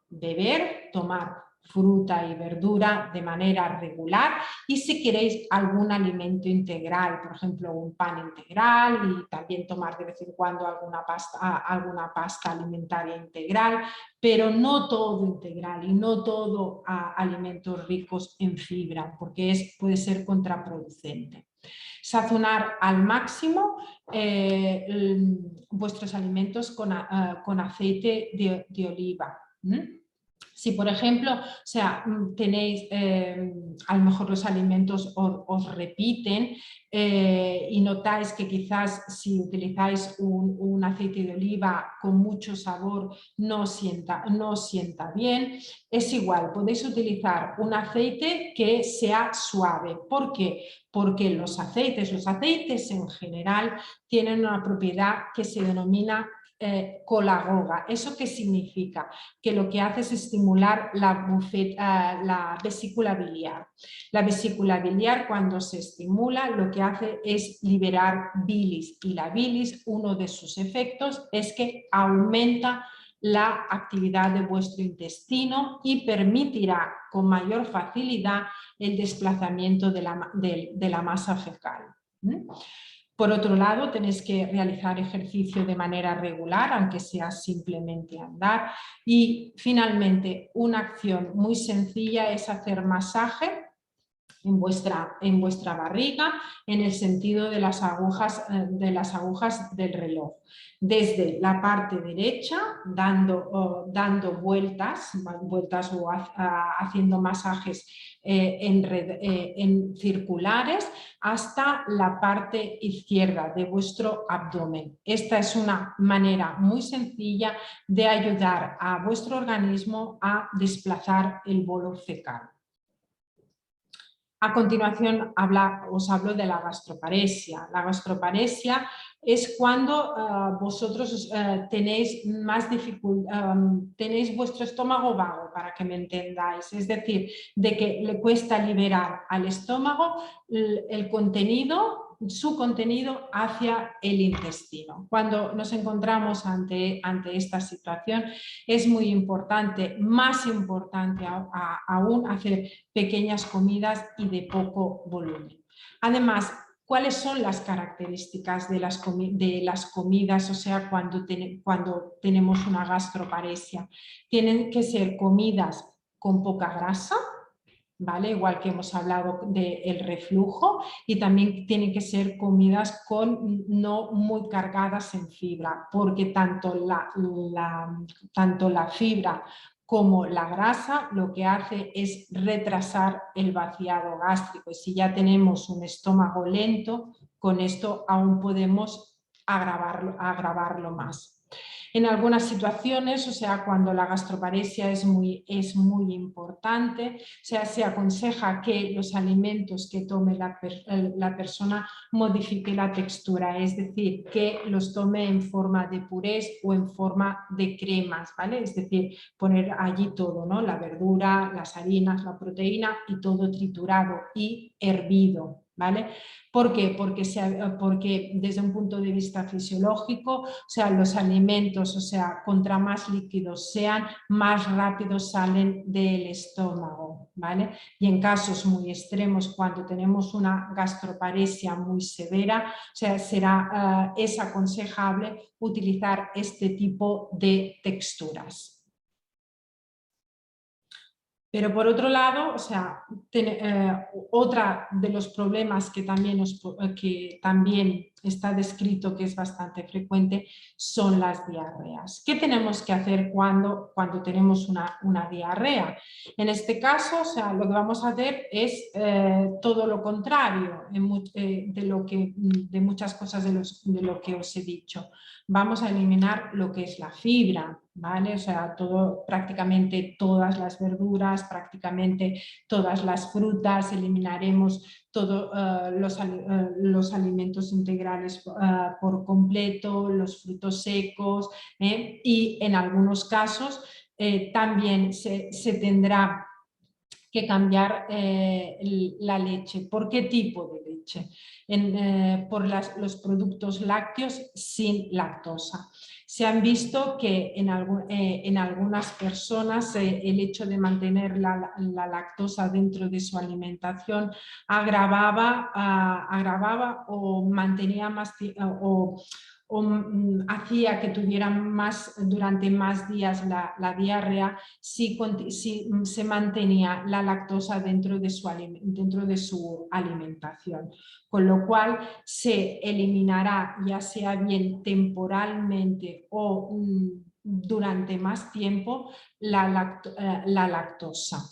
tomar fruta y verdura de manera regular, y si queréis algún alimento integral, por ejemplo un pan integral, y también tomar de vez en cuando alguna pasta alimentaria integral, pero no todo integral y no todo alimentos ricos en fibra, porque puede ser contraproducente. Sazonar al máximo vuestros alimentos con aceite de oliva. Si, por ejemplo, tenéis, a lo mejor los alimentos os repiten y notáis que quizás si utilizáis un aceite de oliva con mucho sabor no sienta bien, es igual, podéis utilizar un aceite que sea suave. ¿Por qué? Porque los aceites en general tienen una propiedad que se denomina colagoga. ¿Eso qué significa? Que lo que hace es estimular la vesícula biliar. La vesícula biliar, cuando se estimula, lo que hace es liberar bilis, y la bilis, uno de sus efectos es que aumenta la actividad de vuestro intestino y permitirá con mayor facilidad el desplazamiento de la masa fecal. Por otro lado, tenéis que realizar ejercicio de manera regular, aunque sea simplemente andar. Y finalmente, una acción muy sencilla es hacer masaje en vuestra barriga, en el sentido de las agujas del reloj. Desde la parte derecha, dando vueltas o haciendo masajes en circulares, hasta la parte izquierda de vuestro abdomen. Esta es una manera muy sencilla de ayudar a vuestro organismo a desplazar el bolo fecal. A continuación os hablo de la gastroparesia. La gastroparesia es cuando vosotros tenéis tenéis vuestro estómago vago, para que me entendáis. Es decir, de que le cuesta liberar al estómago su contenido hacia el intestino. Cuando nos encontramos ante esta situación, es muy importante, más importante aún, hacer pequeñas comidas y de poco volumen. Además, ¿cuáles son las características de las comidas? O sea, cuando tenemos una gastroparesia, tienen que ser comidas con poca grasa, ¿vale? Igual que hemos hablado del reflujo, y también tienen que ser comidas no muy cargadas en fibra, porque tanto la fibra como la grasa lo que hace es retrasar el vaciado gástrico, y si ya tenemos un estómago lento, con esto aún podemos agravarlo más. En algunas situaciones, o sea, cuando la gastroparesia es muy importante, o sea, se aconseja que los alimentos que tome la persona modifique la textura, es decir, que los tome en forma de purés o en forma de cremas, ¿vale? Es decir, poner allí todo, ¿no? La verdura, las harinas, la proteína, y todo triturado y hervido, ¿vale? ¿Por qué? Porque desde un punto de vista fisiológico, o sea, los alimentos, o sea, contra más líquidos sean, más rápido salen del estómago, ¿vale? Y en casos muy extremos, cuando tenemos una gastroparesia muy severa, o sea, es aconsejable utilizar este tipo de texturas. Pero por otro lado, o sea, otra de los problemas que también está descrito, que es bastante frecuente, son las diarreas. ¿Qué tenemos que hacer cuando tenemos una diarrea? En este caso, o sea, lo que vamos a hacer es todo lo contrario de muchas cosas de lo que os he dicho. Vamos a eliminar lo que es la fibra, ¿vale? O sea, prácticamente todas las verduras, prácticamente todas las frutas, eliminaremos todos los alimentos integrales por completo, los frutos secos, y en algunos casos también se tendrá que cambiar la leche. ¿Por qué tipo de leche? Por los productos lácteos sin lactosa. Se han visto que en algunas personas el hecho de mantener la lactosa dentro de su alimentación agravaba o mantenía más hacía que tuvieran durante más días la diarrea si se mantenía la lactosa dentro de su alimentación. Con lo cual se eliminará, ya sea bien temporalmente o durante más tiempo la lactosa,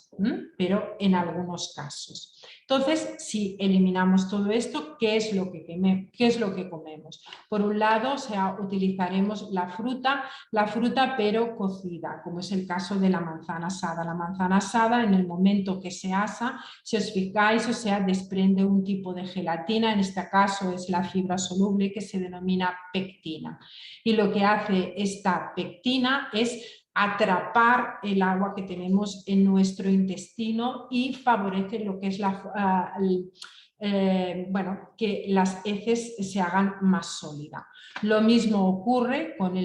pero en algunos casos. Entonces, si eliminamos todo esto, ¿qué es lo que comemos? Por un lado, o sea, utilizaremos la fruta pero cocida, como es el caso de la manzana asada. La manzana asada, en el momento que se asa, si os fijáis, o sea, desprende un tipo de gelatina, en este caso es la fibra soluble que se denomina pectina. Y lo que hace esta pectina es atrapar el agua que tenemos en nuestro intestino y favorece lo que es que las heces se hagan más sólidas. Lo mismo ocurre con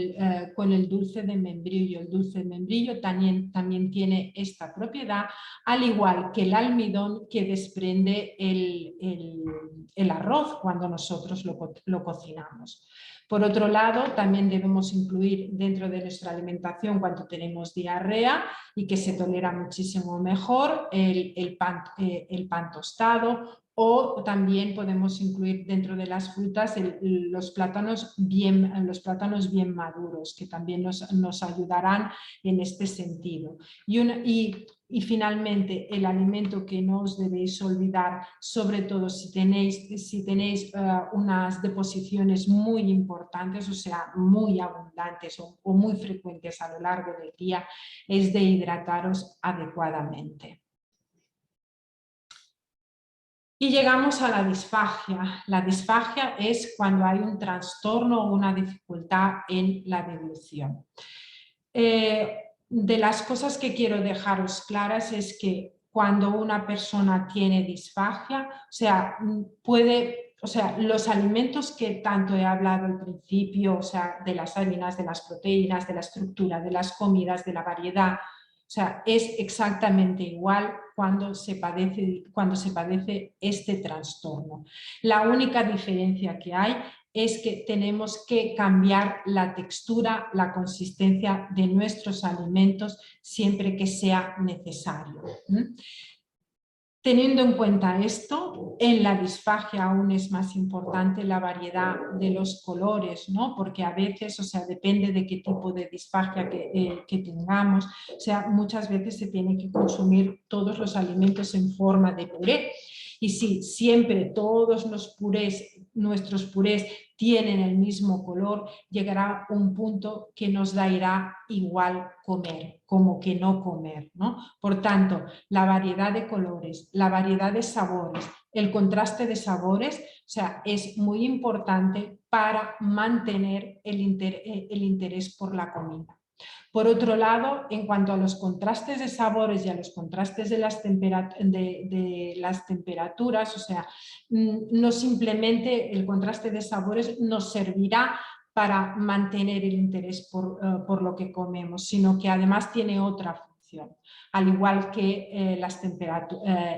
el dulce de membrillo. El dulce de membrillo también tiene esta propiedad, al igual que el almidón que desprende el arroz cuando nosotros lo cocinamos. Por otro lado, también debemos incluir dentro de nuestra alimentación cuando tenemos diarrea y que se tolera muchísimo mejor el pan tostado, o también podemos incluir dentro de las frutas los plátanos bien maduros, que también nos ayudarán en este sentido. Y finalmente, el alimento que no os debéis olvidar, sobre todo si tenéis unas deposiciones muy importantes, o sea, muy abundantes o muy frecuentes a lo largo del día, es de hidrataros adecuadamente. Y llegamos a la disfagia. La disfagia es cuando hay un trastorno o una dificultad en la deglución. De las cosas que quiero dejaros claras es que cuando una persona tiene disfagia, los alimentos que tanto he hablado al principio, o sea, de las harinas, de las proteínas, de la estructura, de las comidas, de la variedad, o sea, es exactamente igual cuando se padece este trastorno. La única diferencia que hay es que tenemos que cambiar la textura, la consistencia de nuestros alimentos siempre que sea necesario. Teniendo en cuenta esto, en la disfagia aún es más importante la variedad de los colores, ¿no? Porque a veces, o sea, depende de qué tipo de disfagia que tengamos, o sea, muchas veces se tienen que consumir todos los alimentos en forma de puré. Y si siempre todos nuestros purés tienen el mismo color, llegará un punto que nos dará igual comer, como que no comer, ¿no? Por tanto, la variedad de colores, la variedad de sabores, el contraste de sabores, o sea, es muy importante para mantener el interés por la comida. Por otro lado, en cuanto a los contrastes de sabores y a los contrastes de las temperaturas, o sea, no simplemente el contraste de sabores nos servirá para mantener el interés por lo que comemos, sino que además tiene otra función, al igual que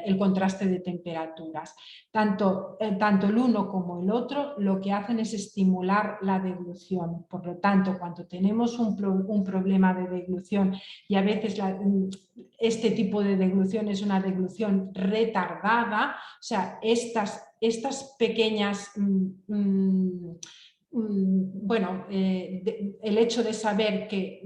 el contraste de temperaturas. Tanto el uno como el otro lo que hacen es estimular la deglución. Por lo tanto, cuando tenemos un problema de deglución, y a veces este tipo de deglución es una deglución retardada, o sea, estas pequeñas el hecho de saber que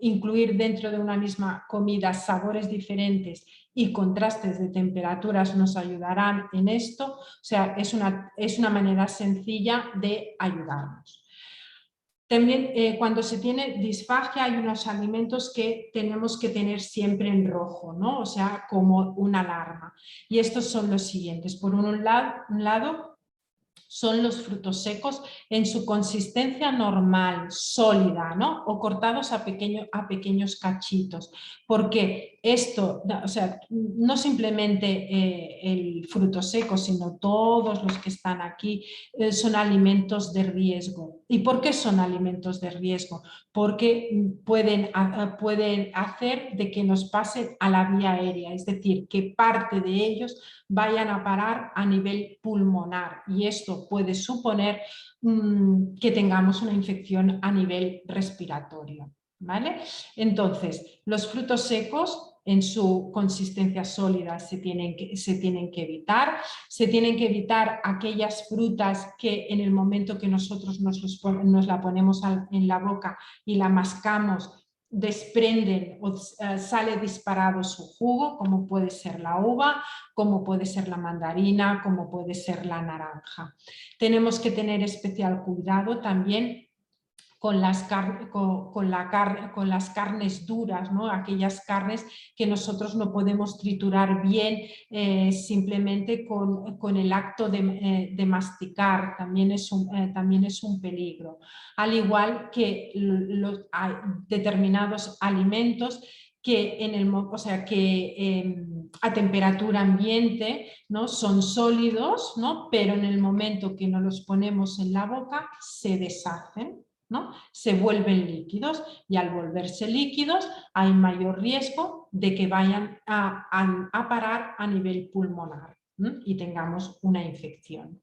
incluir dentro de una misma comida sabores diferentes y contrastes de temperaturas nos ayudarán en esto, o sea, es una manera sencilla de ayudarnos. También cuando se tiene disfagia hay unos alimentos que tenemos que tener siempre en rojo, ¿no? O sea, como una alarma. Y estos son los siguientes. Por un lado son los frutos secos en su consistencia normal, sólida, ¿no? O cortados a pequeños cachitos, porque esto, o sea, no simplemente el fruto seco, sino todos los que están aquí son alimentos de riesgo. ¿Y por qué son alimentos de riesgo? Porque pueden hacer de que nos pasen a la vía aérea, es decir, que parte de ellos vayan a parar a nivel pulmonar, y esto puede suponer que tengamos una infección a nivel respiratorio, ¿vale? Entonces, los frutos secos en su consistencia sólida se tienen que evitar. Se tienen que evitar aquellas frutas que en el momento que nosotros nos la ponemos en la boca y la mascamos, desprenden o sale disparado su jugo, como puede ser la uva, como puede ser la mandarina, como puede ser la naranja. Tenemos que tener especial cuidado también con las carnes duras, ¿no? Aquellas carnes que nosotros no podemos triturar bien simplemente con el acto de masticar, también es un peligro. Al igual que hay determinados alimentos que, a temperatura ambiente, ¿no? Son sólidos, ¿no? Pero en el momento que nos los ponemos en la boca se deshacen, ¿no? Se vuelven líquidos y al volverse líquidos hay mayor riesgo de que vayan a parar a nivel pulmonar, ¿no? Y tengamos una infección.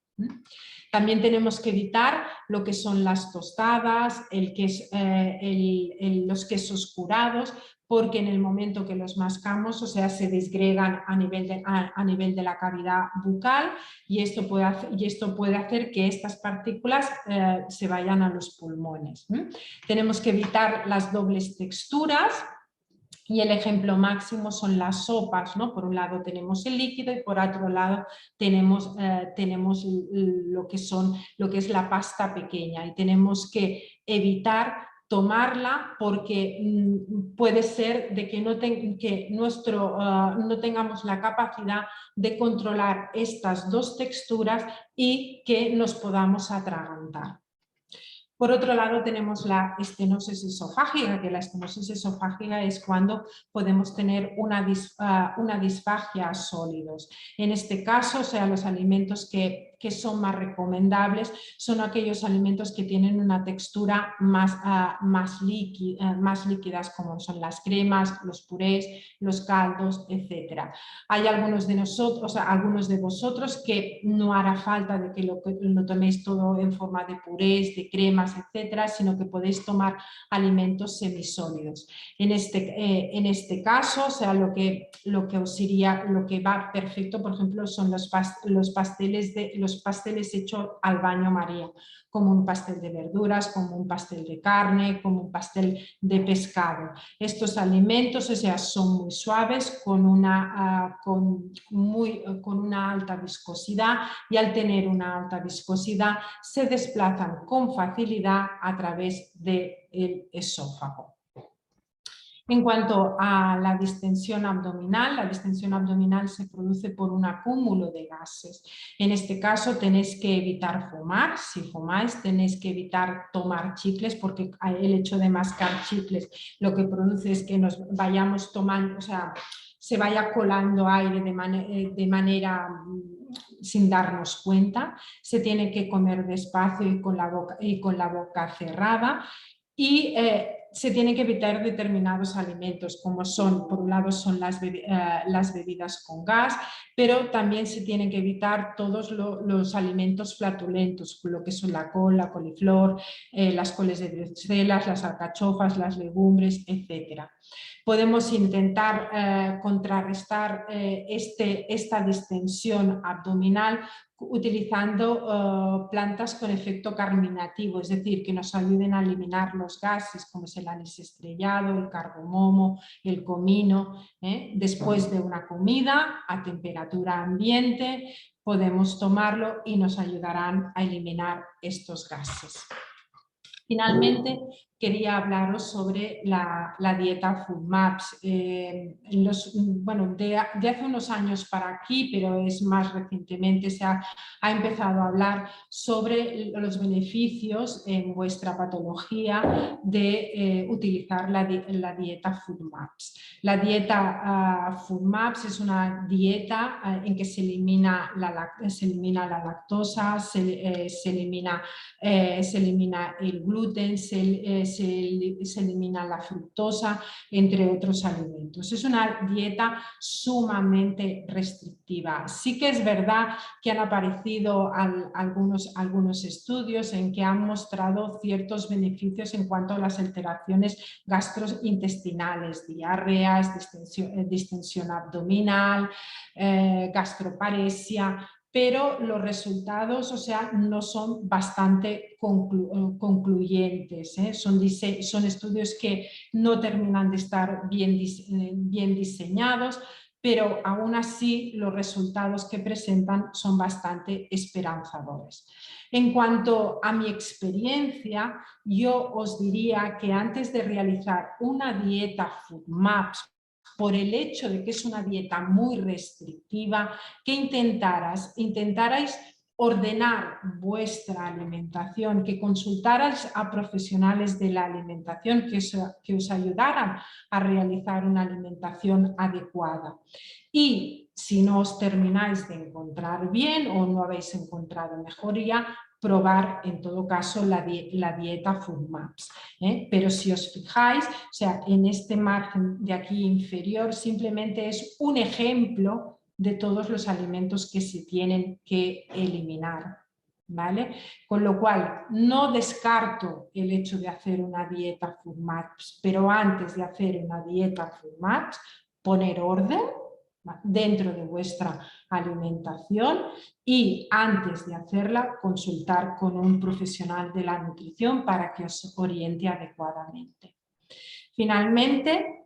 También tenemos que evitar lo que son las tostadas, los quesos curados, porque en el momento que los mascamos, o sea, se disgregan a nivel de la cavidad bucal y esto puede hacer que estas partículas se vayan a los pulmones. Tenemos que evitar las dobles texturas. Y el ejemplo máximo son las sopas, ¿no? Por un lado tenemos el líquido y por otro lado tenemos lo que es la pasta pequeña, y tenemos que evitar tomarla porque puede ser de que no tengamos la capacidad de controlar estas dos texturas y que nos podamos atragantar. Por otro lado tenemos la estenosis esofágica, que la estenosis esofágica es cuando podemos tener una disfagia a sólidos. En este caso, o sea, los alimentos que son más recomendables son aquellos alimentos que tienen una textura más líquidas, como son las cremas, los purés, los caldos, etc. Hay algunos de vosotros que no hará falta de que lo toméis todo en forma de purés, de cremas, etcétera, sino que podéis tomar alimentos semisólidos. En este caso, o sea, lo que va perfecto, por ejemplo, son los pasteles hechos al baño María, como un pastel de verduras, como un pastel de carne, como un pastel de pescado. Estos alimentos, o sea, son muy suaves, con una alta viscosidad, y al tener una alta viscosidad se desplazan con facilidad a través del esófago. En cuanto a la distensión abdominal se produce por un acúmulo de gases. En este caso tenéis que evitar fumar. Si fumáis tenéis que evitar tomar chicles, porque el hecho de mascar chicles lo que produce es que nos vayamos tomando, o sea, se vaya colando aire de manera sin darnos cuenta. Se tiene que comer despacio y con la boca cerrada. Y se tienen que evitar determinados alimentos, como son, por un lado, son las bebidas con gas, pero también se tienen que evitar todos los alimentos flatulentos, lo que son la col, la coliflor, las coles de Bruselas, las alcachofas, las legumbres, etc. Podemos intentar contrarrestar esta distensión abdominal utilizando plantas con efecto carminativo, es decir, que nos ayuden a eliminar los gases, como es el anís estrellado, el cardamomo, el comino. Después de una comida a temperatura ambiente podemos tomarlo y nos ayudarán a eliminar estos gases. Finalmente, quería hablaros sobre la dieta FODMAPs. De hace unos años para aquí, pero es más recientemente, se ha empezado a hablar sobre los beneficios en vuestra patología de utilizar la dieta FODMAPs. La dieta FODMAPs es una dieta en que se elimina la lactosa, se elimina el gluten, se se elimina la fructosa, entre otros alimentos. Es una dieta sumamente restrictiva. Sí que es verdad que han aparecido algunos estudios en que han mostrado ciertos beneficios en cuanto a las alteraciones gastrointestinales, diarreas, distensión abdominal, gastroparesia, pero los resultados, o sea, no son bastante concluyentes, ¿eh? Son estudios que no terminan de estar bien diseñados, pero aún así los resultados que presentan son bastante esperanzadores. En cuanto a mi experiencia, yo os diría que antes de realizar una dieta FODMAPs, por el hecho de que es una dieta muy restrictiva, que intentarais ordenar vuestra alimentación, que consultarais a profesionales de la alimentación que os ayudaran a realizar una alimentación adecuada. Y si no os termináis de encontrar bien o no habéis encontrado mejoría, probar en todo caso la dieta FODMAPs. Pero si os fijáis, o sea, en este margen de aquí inferior simplemente es un ejemplo de todos los alimentos que se tienen que eliminar, ¿vale? Con lo cual no descarto el hecho de hacer una dieta FODMAPs, pero antes de hacer una dieta FODMAPs, poner orden dentro de vuestra alimentación y antes de hacerla consultar con un profesional de la nutrición para que os oriente adecuadamente. Finalmente,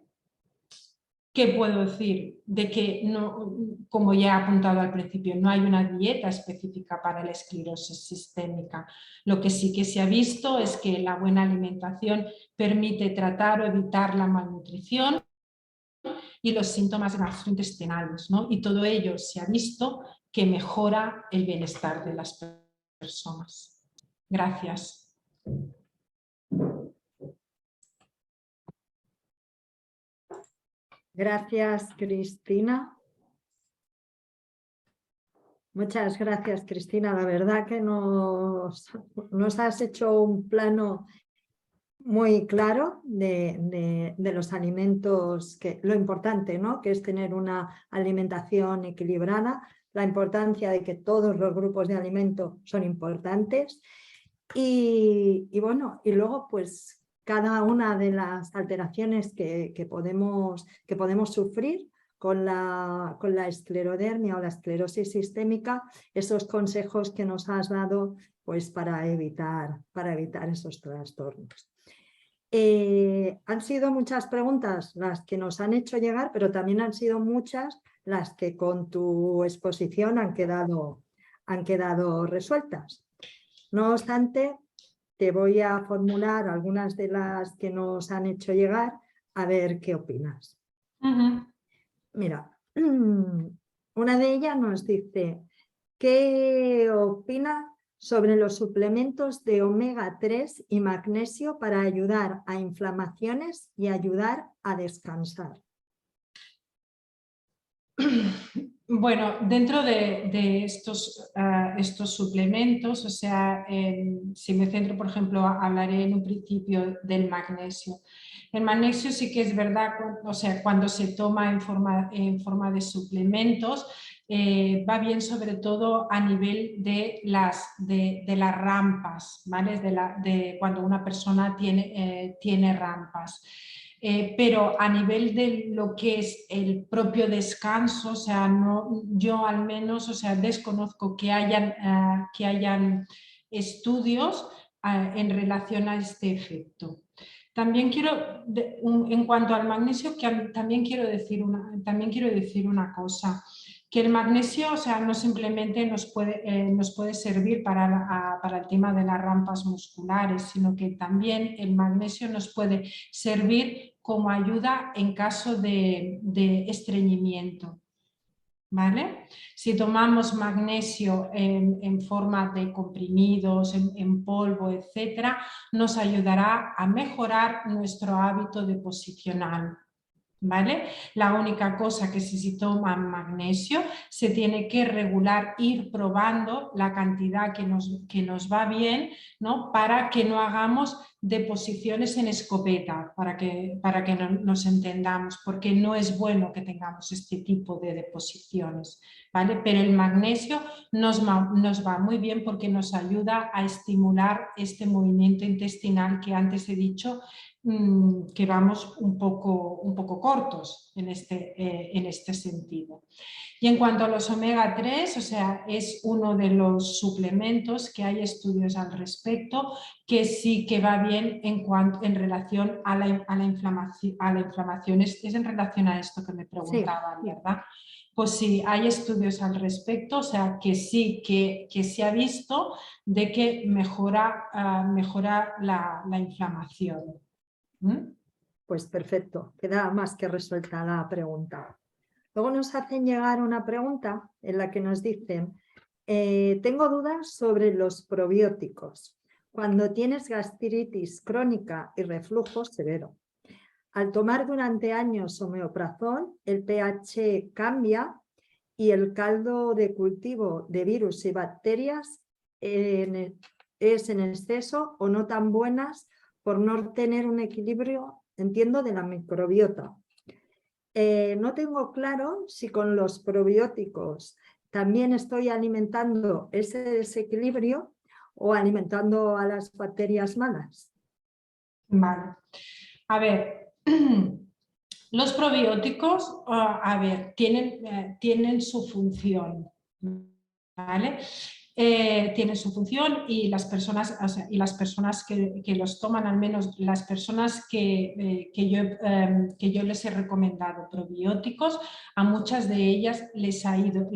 ¿qué puedo decir? De que, no, como ya he apuntado al principio, no hay una dieta específica para la esclerosis sistémica. Lo que sí que se ha visto es que la buena alimentación permite tratar o evitar la malnutrición y los síntomas gastrointestinales, ¿no? Y todo ello se ha visto que mejora el bienestar de las personas. Gracias. Gracias, Cristina. Muchas gracias, Cristina. La verdad que nos has hecho un plano muy claro de los alimentos, lo importante, ¿no? Que es tener una alimentación equilibrada, la importancia de que todos los grupos de alimento son importantes y bueno, y luego pues cada una de las alteraciones que podemos sufrir con la esclerodermia o la esclerosis sistémica, esos consejos que nos has dado pues para evitar esos trastornos. Han sido muchas preguntas las que nos han hecho llegar, pero también han sido muchas las que con tu exposición han quedado resueltas. No obstante, te voy a formular algunas de las que nos han hecho llegar a ver qué opinas. Mira, una de ellas nos dice, ¿qué opina sobre los suplementos de omega 3 y magnesio para ayudar a inflamaciones y ayudar a descansar? Bueno, dentro de estos suplementos, o sea, si me centro, por ejemplo, hablaré en un principio del magnesio. El magnesio sí que es verdad, o sea, cuando se toma en forma de suplementos, va bien sobre todo a nivel de las rampas, ¿vale? De cuando una persona tiene rampas. Pero a nivel de lo que es el propio descanso, o sea, yo al menos, o sea, desconozco que hayan estudios en relación a este efecto. También quiero, en cuanto al magnesio, también quiero decir una cosa, que el magnesio, o sea, no simplemente nos puede servir para el tema de las rampas musculares, sino que también el magnesio nos puede servir como ayuda en caso de estreñimiento. ¿Vale? Si tomamos magnesio en forma de comprimidos, en polvo, etcétera, nos ayudará a mejorar nuestro hábito deposicional. ¿vale? La única cosa que si se toma magnesio se tiene que regular, ir probando la cantidad que nos va bien, ¿no? Para que no hagamos deposiciones en escopeta, para que nos entendamos, porque no es bueno que tengamos este tipo de deposiciones, ¿vale? Pero el magnesio nos va muy bien porque nos ayuda a estimular este movimiento intestinal que antes he dicho que vamos un poco cortos en este sentido. Y en cuanto a los omega 3, o sea, es uno de los suplementos que hay estudios al respecto que sí que va bien en relación a la inflamación. Es en relación a esto que me preguntaban, Sí. ¿verdad? Pues sí, hay estudios al respecto, o sea, que sí, que se ha visto de que mejora la inflamación. Pues perfecto, queda más que resuelta la pregunta. Luego nos hacen llegar una pregunta en la que nos dicen, tengo dudas sobre los probióticos. Cuando tienes gastritis crónica y reflujo severo, al tomar durante años omeprazol, el pH cambia y el caldo de cultivo de virus y bacterias es en exceso o no tan buenas por no tener un equilibrio, entiendo, de la microbiota. No tengo claro si con los probióticos también estoy alimentando ese desequilibrio o alimentando a las bacterias malas. Vale. A ver, los probióticos, a ver, tienen su función, ¿vale? Tienen su función y las personas, o sea, que los toman, al menos las personas que yo les he recomendado probióticos, a muchas de ellas les ha ido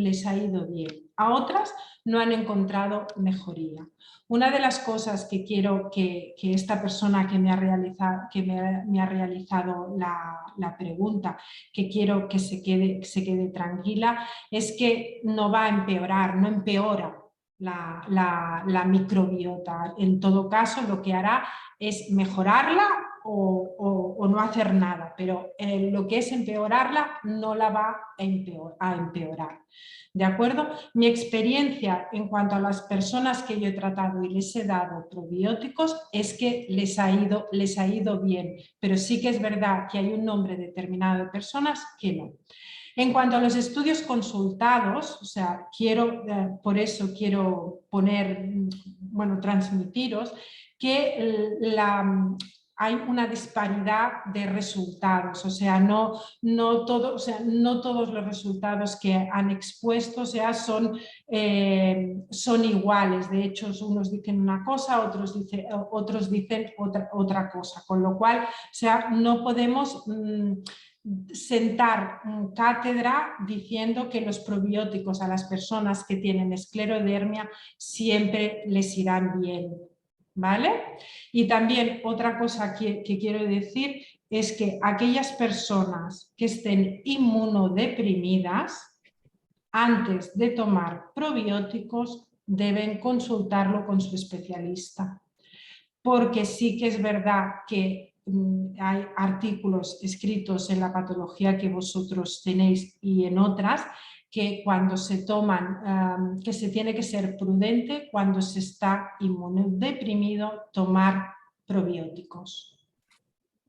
bien, a otras no han encontrado mejoría. Una de las cosas que quiero que esta persona que me ha realizado la pregunta, que quiero que se quede tranquila, es que no va a empeorar, no empeora la microbiota. En todo caso, lo que hará es mejorarla o no hacer nada, pero lo que es empeorarla no la va a empeorar. ¿De acuerdo? Mi experiencia en cuanto a las personas que yo he tratado y les he dado probióticos es que les ha ido bien, pero sí que es verdad que hay un nombre determinado de personas que no. En cuanto a los estudios consultados, o sea, por eso quiero transmitiros que hay una disparidad de resultados, o sea, no todos los resultados que han expuesto, o sea, son iguales. De hecho, unos dicen una cosa, otros dicen otra cosa, con lo cual, o sea, no podemos sentar cátedra diciendo que los probióticos a las personas que tienen esclerodermia siempre les irán bien, ¿vale? Y también otra cosa que quiero decir es que aquellas personas que estén inmunodeprimidas, antes de tomar probióticos, deben consultarlo con su especialista, porque sí que es verdad que hay artículos escritos en la patología que vosotros tenéis y en otras, que cuando se toman, que se tiene que ser prudente cuando se está inmunodeprimido tomar probióticos.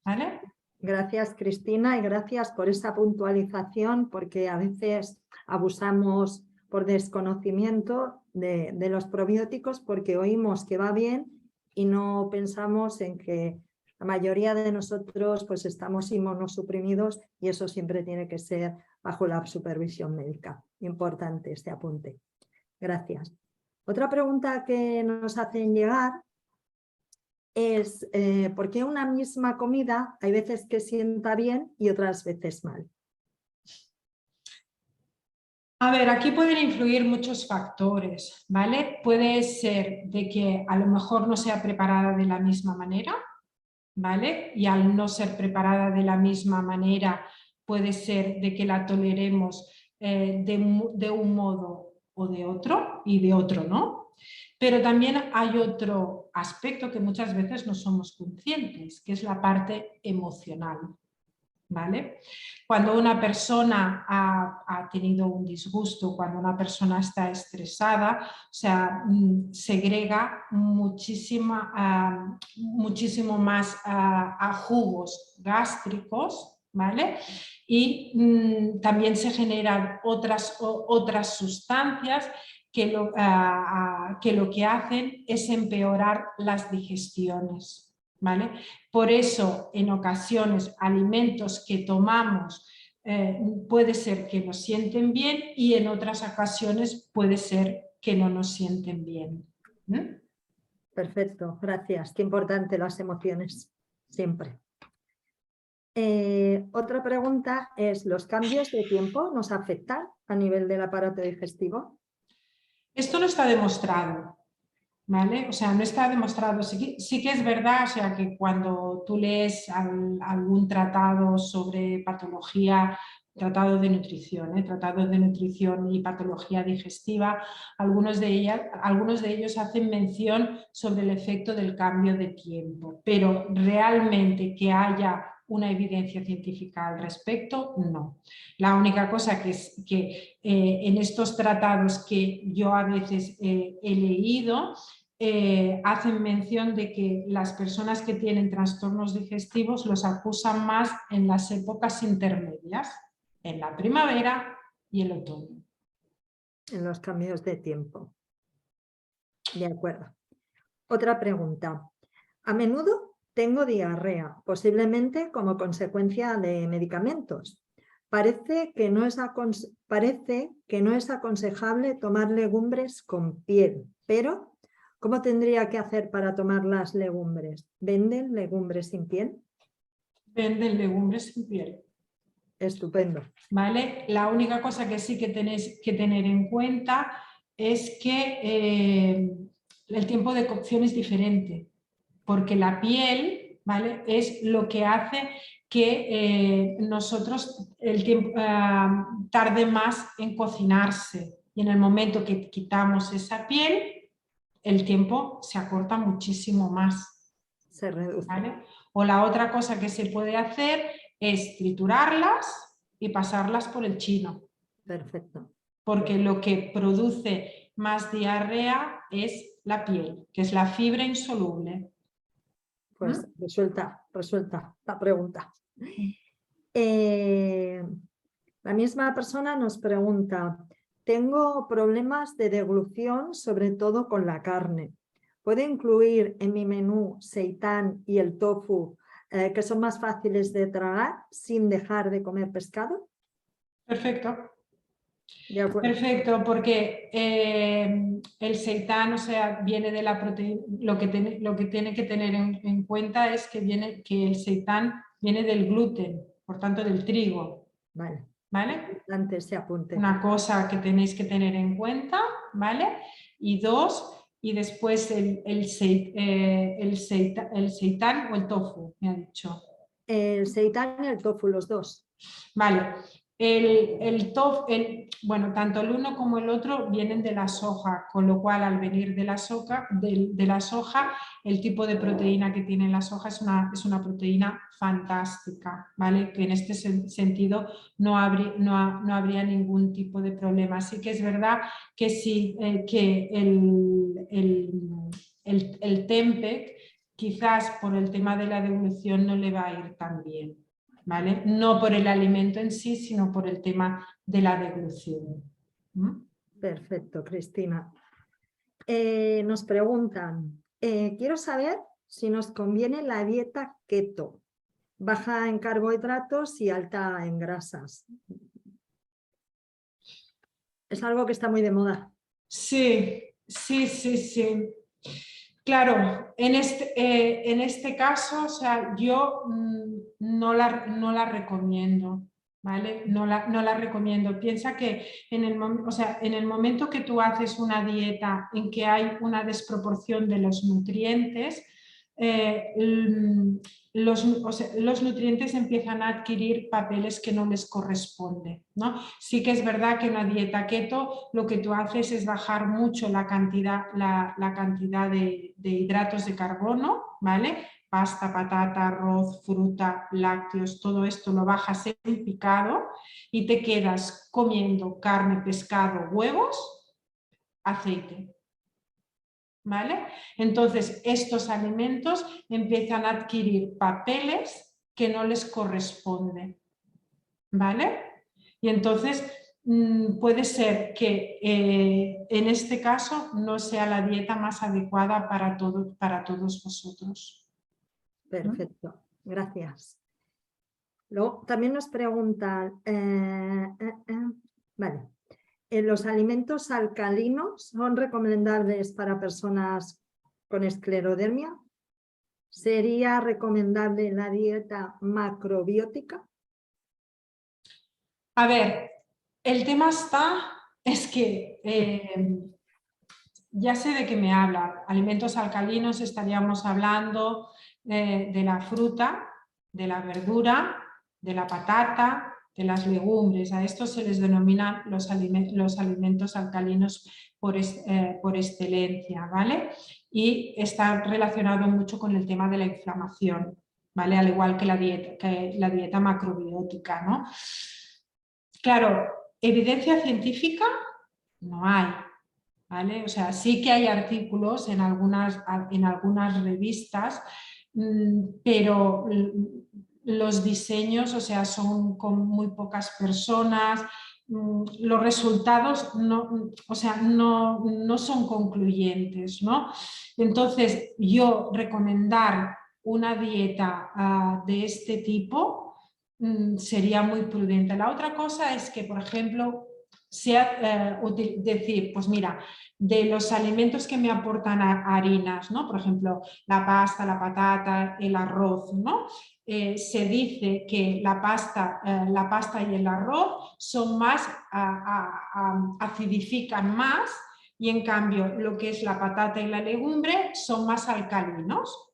¿Vale? Gracias, Cristina, y gracias por esa puntualización, porque a veces abusamos por desconocimiento de los probióticos porque oímos que va bien y no pensamos en que la mayoría de nosotros pues estamos inmunosuprimidos y eso siempre tiene que ser bajo la supervisión médica. Importante este apunte. Gracias. Otra pregunta que nos hacen llegar es ¿por qué una misma comida hay veces que sienta bien y otras veces mal? A ver, aquí pueden influir muchos factores, ¿vale? Puede ser de que a lo mejor no sea preparada de la misma manera, ¿vale? Y al no ser preparada de la misma manera, puede ser de que la toleremos de un modo o de otro y de otro no. Pero también hay otro aspecto que muchas veces no somos conscientes, que es la parte emocional, ¿vale? Cuando una persona ha tenido un disgusto, cuando una persona está estresada, o sea, segrega muchísimo más a jugos gástricos, ¿vale? Y también se generan otras sustancias que lo que hacen es empeorar las digestiones. ¿Vale? Por eso, en ocasiones, alimentos que tomamos puede ser que nos sienten bien y en otras ocasiones puede ser que no nos sienten bien. Perfecto, gracias. Qué importante las emociones, siempre. Otra pregunta es, ¿los cambios de tiempo nos afectan a nivel del aparato digestivo? Esto no está demostrado. ¿Vale? O sea, no está demostrado. Sí que es verdad, o sea, que cuando tú lees algún tratado sobre patología, tratado de nutrición y patología digestiva, algunos de ellos hacen mención sobre el efecto del cambio de tiempo, pero realmente que haya una evidencia científica al respecto, no. La única cosa que en estos tratados que yo a veces he leído, hacen mención de que las personas que tienen trastornos digestivos los acusan más en las épocas intermedias, en la primavera y el otoño. En los cambios de tiempo. De acuerdo. Otra pregunta. A menudo tengo diarrea, posiblemente como consecuencia de medicamentos. Parece que no es aconsejable tomar legumbres con piel, pero ¿cómo tendría que hacer para tomar las legumbres? ¿Venden legumbres sin piel? Venden legumbres sin piel. Estupendo. ¿Vale? La única cosa que sí que tenéis que tener en cuenta es que el tiempo de cocción es diferente, porque la piel, ¿vale?, es lo que hace que nosotros el tiempo tarde más en cocinarse, y en el momento que quitamos esa piel, el tiempo se acorta muchísimo más. Se reduce. ¿Vale? O la otra cosa que se puede hacer es triturarlas y pasarlas por el chino. Perfecto. Porque lo que produce más diarrea es la piel, que es la fibra insoluble. Pues resuelta la pregunta. La misma persona nos pregunta, tengo problemas de deglución, sobre todo con la carne. ¿Puedo incluir en mi menú seitán y el tofu, que son más fáciles de tragar, sin dejar de comer pescado? Perfecto. De acuerdo. Perfecto, porque el seitán, o sea, viene de la proteína. Lo que tiene que tener en cuenta es que el seitán viene del gluten, por tanto del trigo. Vale. ¿Vale? Antes se apunte. Una cosa que tenéis que tener en cuenta, ¿vale? Y dos, y después el seitán o el tofu, me ha dicho. El seitán y el tofu, los dos. Vale. Bueno, tanto el uno como el otro vienen de la soja, con lo cual al venir de la soja, el tipo de proteína que tiene la soja es una proteína fantástica, ¿vale? Que en este sentido no habría ningún tipo de problema. Sí que es verdad que sí, que el Tempeh, quizás por el tema de la devolución no le va a ir tan bien. ¿Vale? No por el alimento en sí, sino por el tema de la deglución. Perfecto, Cristina. Nos preguntan, quiero saber si nos conviene la dieta keto, baja en carbohidratos y alta en grasas. Es algo que está muy de moda. Sí. Claro, en este caso, o sea, yo no la recomiendo, ¿vale? No la recomiendo. Piensa que en el momento que tú haces una dieta en que hay una desproporción de los nutrientes, los nutrientes empiezan a adquirir papeles que no les corresponden, ¿no? Sí que es verdad que en la dieta keto lo que tú haces es bajar mucho la cantidad de hidratos de carbono, ¿vale? pasta, patata, arroz, fruta, lácteos, todo esto lo bajas en picado y te quedas comiendo carne, pescado, huevos, aceite. ¿Vale? Entonces, estos alimentos empiezan a adquirir papeles que no les corresponden. ¿Vale? Y entonces puede ser que en este caso no sea la dieta más adecuada para todos vosotros. Perfecto, gracias. Luego también nos preguntan, vale, ¿los alimentos alcalinos son recomendables para personas con esclerodermia? ¿Sería recomendable la dieta macrobiótica? A ver, el tema es que ya sé de qué me habla. Alimentos alcalinos estaríamos hablando de la fruta, de la verdura, de la patata, de las legumbres. A estos se les denominan los alimentos alcalinos por excelencia, ¿vale? Y está relacionado mucho con el tema de la inflamación, ¿vale? Al igual que la dieta macrobiótica, ¿no? Claro, evidencia científica no hay, ¿vale? O sea, sí que hay artículos en algunas revistas, pero los diseños, o sea, son con muy pocas personas, los resultados no son concluyentes, ¿no? Entonces, yo recomendar una dieta de este tipo sería muy prudente. La otra cosa es que, por ejemplo, decir, pues mira, de los alimentos que me aportan harinas, ¿no? Por ejemplo, la pasta, la patata, el arroz, ¿no? Se dice que la pasta y el arroz son más, acidifican más, y en cambio lo que es la patata y la legumbre son más alcalinos.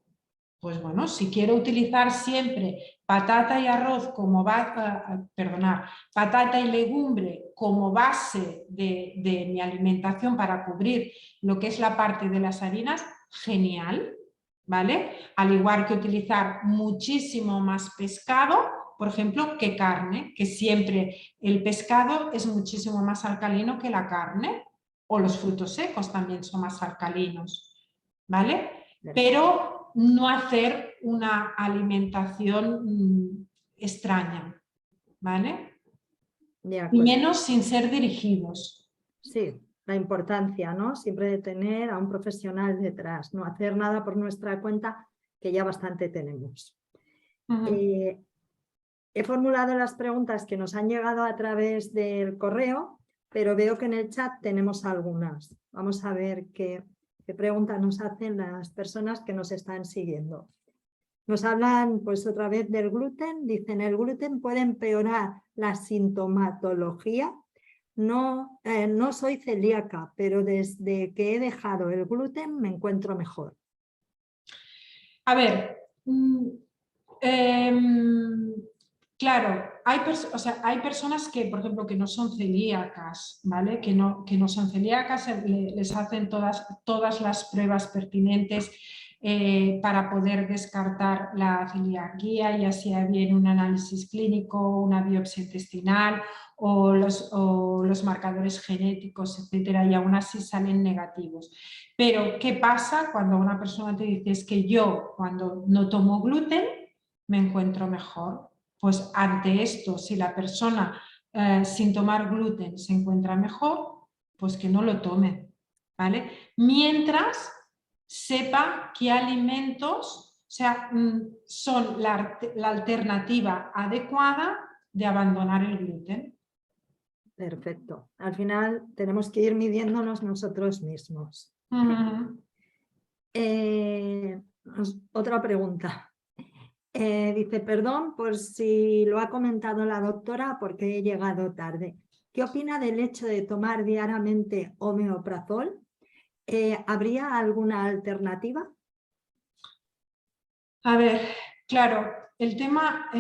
Pues bueno, si quiero utilizar siempre patata y arroz como patata y legumbre como base de mi alimentación para cubrir lo que es la parte de las harinas, genial, ¿vale? Al igual que utilizar muchísimo más pescado, por ejemplo, que carne, que siempre el pescado es muchísimo más alcalino que la carne, o los frutos secos también son más alcalinos, ¿vale? Pero no hacer una alimentación extraña, ¿vale? Y menos sin ser dirigidos. Sí, la importancia, ¿no? Siempre de tener a un profesional detrás, no hacer nada por nuestra cuenta, que ya bastante tenemos. He formulado las preguntas que nos han llegado a través del correo, pero veo que en el chat tenemos algunas. Vamos a ver qué preguntas nos hacen las personas que nos están siguiendo. Nos hablan pues otra vez del gluten. Dicen, ¿el gluten puede empeorar la sintomatología? No, no soy celíaca, pero desde que he dejado el gluten me encuentro mejor. A ver, claro, hay personas que, por ejemplo, que no son celíacas, ¿vale? Que no son celíacas, les hacen todas las pruebas pertinentes para poder descartar la celiaquía, ya sea bien un análisis clínico, una biopsia intestinal o los marcadores genéticos, etcétera, y aún así salen negativos. Pero, ¿qué pasa cuando una persona te dice es que yo cuando no tomo gluten me encuentro mejor? Pues ante esto, si la persona sin tomar gluten se encuentra mejor, pues que no lo tome, ¿vale? Mientras sepa qué alimentos, o sea, son la alternativa adecuada de abandonar el gluten. Perfecto. Al final tenemos que ir midiéndonos nosotros mismos. Otra pregunta. Dice, perdón por si lo ha comentado la doctora porque he llegado tarde. ¿Qué opina del hecho de tomar diariamente omeprazol? ¿Habría alguna alternativa? A ver, claro, el tema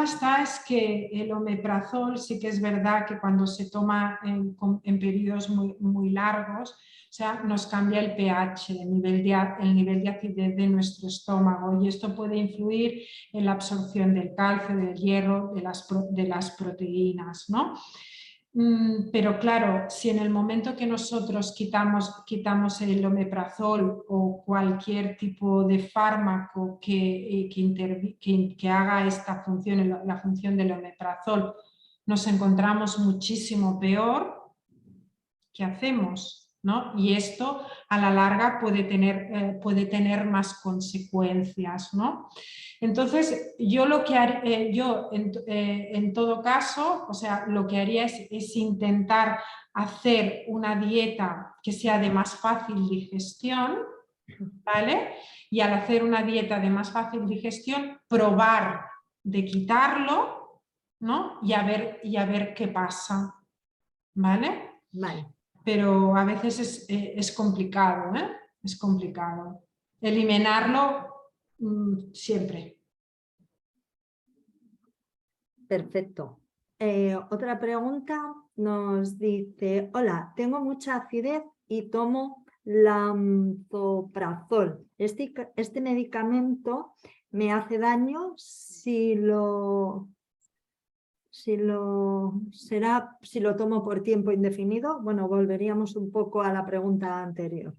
está es que el omeprazol sí que es verdad que cuando se toma en periodos muy largos, o sea, nos cambia el pH, el nivel de acidez de nuestro estómago, y esto puede influir en la absorción del calcio, del hierro, de las proteínas, ¿no? Pero claro, si en el momento que nosotros quitamos el omeprazol o cualquier tipo de fármaco que haga esta función, la función del omeprazol, nos encontramos muchísimo peor, ¿qué hacemos? ¿No? Y esto a la larga puede tener más consecuencias, ¿no? Entonces, yo en todo caso, o sea, lo que haría es intentar hacer una dieta que sea de más fácil digestión, ¿vale? Y al hacer una dieta de más fácil digestión, probar de quitarlo, ¿no? Y a ver qué pasa, ¿vale? Vale. Pero a veces es complicado, ¿eh? Es complicado. Eliminarlo siempre. Perfecto. Otra pregunta nos dice, hola, tengo mucha acidez y tomo lantoprazol. Este medicamento me hace daño si lo tomo por tiempo indefinido. Bueno, volveríamos un poco a la pregunta anterior.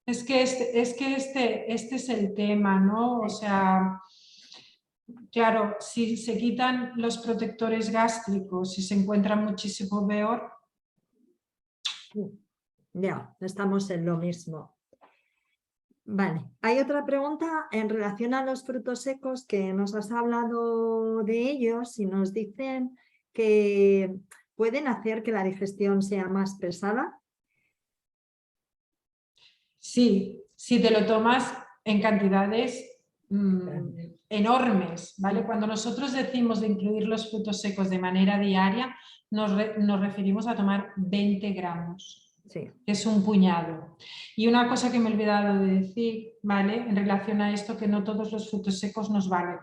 Es que este es el tema, ¿no? O sea, claro, si se quitan los protectores gástricos y se encuentra muchísimo peor. Ya, estamos en lo mismo. Vale, hay otra pregunta en relación a los frutos secos que nos has hablado de ellos y nos dicen que pueden hacer que la digestión sea más pesada. Sí, si te lo tomas en cantidades enormes, ¿vale? Cuando nosotros decimos de incluir los frutos secos de manera diaria, nos referimos a tomar 20 gramos. Sí. Que es un puñado. Y una cosa que me he olvidado de decir, ¿vale? En relación a esto, que no todos los frutos secos nos valen,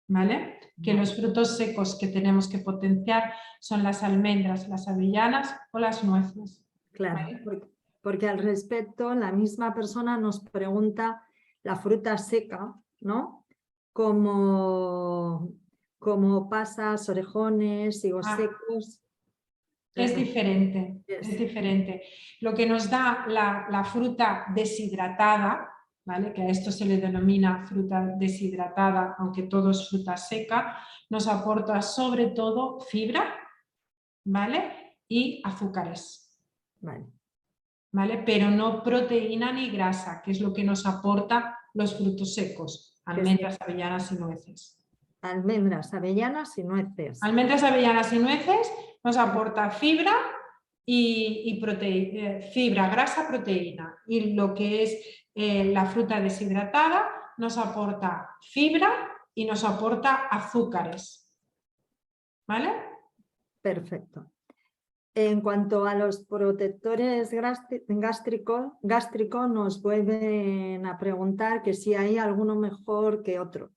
¿vale? Que los frutos secos que tenemos que potenciar son las almendras, las avellanas o las nueces. Claro, ¿vale? porque al respecto la misma persona nos pregunta la fruta seca, ¿no? Como pasas, orejones, higos secos. Es diferente, es diferente. Lo que nos da la fruta deshidratada, ¿vale? Que a esto se le denomina fruta deshidratada, aunque todo es fruta seca, nos aporta sobre todo fibra, ¿vale? Y azúcares. Vale. ¿Vale? Pero no proteína ni grasa, que es lo que nos aporta los frutos secos, almendras, avellanas y nueces. Almendras, avellanas y nueces. Almendras, avellanas y nueces nos aporta fibra y fibra, grasa, proteína. Y lo que es la fruta deshidratada nos aporta fibra y nos aporta azúcares. ¿Vale? Perfecto. En cuanto a los protectores gástricos, nos vuelven a preguntar que si hay alguno mejor que otro.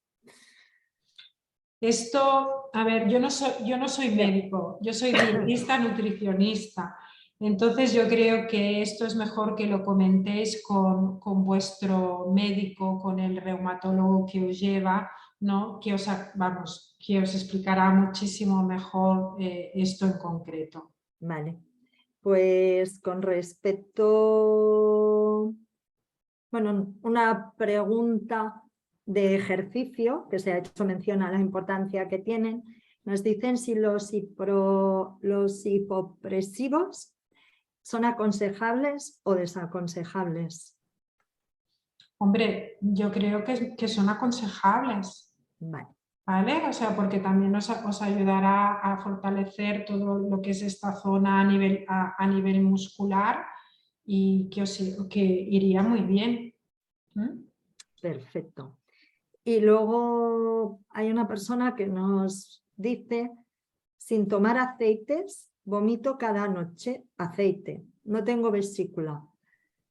Esto, a ver, yo no soy médico, yo soy dietista, nutricionista. Entonces yo creo que esto es mejor que lo comentéis con vuestro médico, con el reumatólogo que os lleva, ¿no? Que os explicará muchísimo mejor esto en concreto. Vale. Pues con respecto, bueno, una pregunta de ejercicio, que se ha hecho mención a la importancia que tienen, nos dicen si los hipopresivos son aconsejables o desaconsejables. Hombre, yo creo que son aconsejables. Vale. ¿Vale? O sea, porque también os ayudará a fortalecer todo lo que es esta zona a nivel muscular y que iría muy bien. Perfecto. Y luego hay una persona que nos dice, sin tomar aceites, vomito cada noche aceite. No tengo vesícula.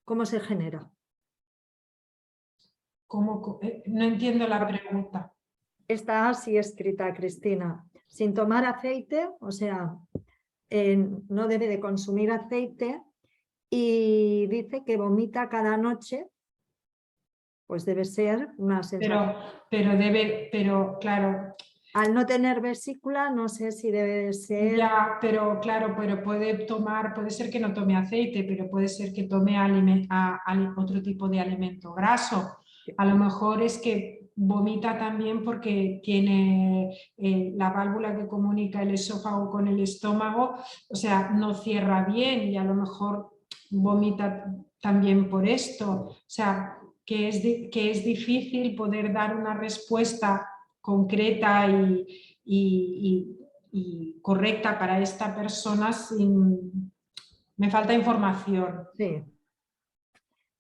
¿Cómo se genera? No entiendo la pregunta. Está así escrita, Cristina. Sin tomar aceite, o sea, no debe de consumir aceite, y dice que vomita cada noche, pues debe ser una sensación. Pero claro. Al no tener vesícula, no sé si debe de ser... Ya, pero claro, pero puede ser que no tome aceite, pero puede ser que tome otro tipo de alimento graso. A lo mejor es que vomita también porque tiene la válvula que comunica el esófago con el estómago, o sea, no cierra bien y a lo mejor vomita también por esto. O sea, que es difícil poder dar una respuesta concreta y correcta para esta persona me falta información. Sí.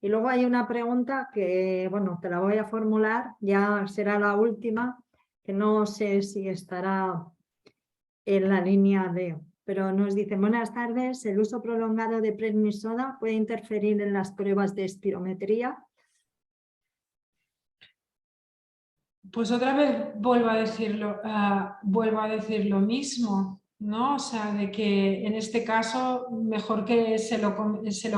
Y luego hay una pregunta que, bueno, te la voy a formular, ya será la última, que no sé si estará en la línea D, pero nos dice: buenas tardes, ¿el uso prolongado de prednisona puede interferir en las pruebas de espirometría? Pues otra vez vuelvo a decir lo mismo, ¿no? O sea, de que en este caso mejor que se lo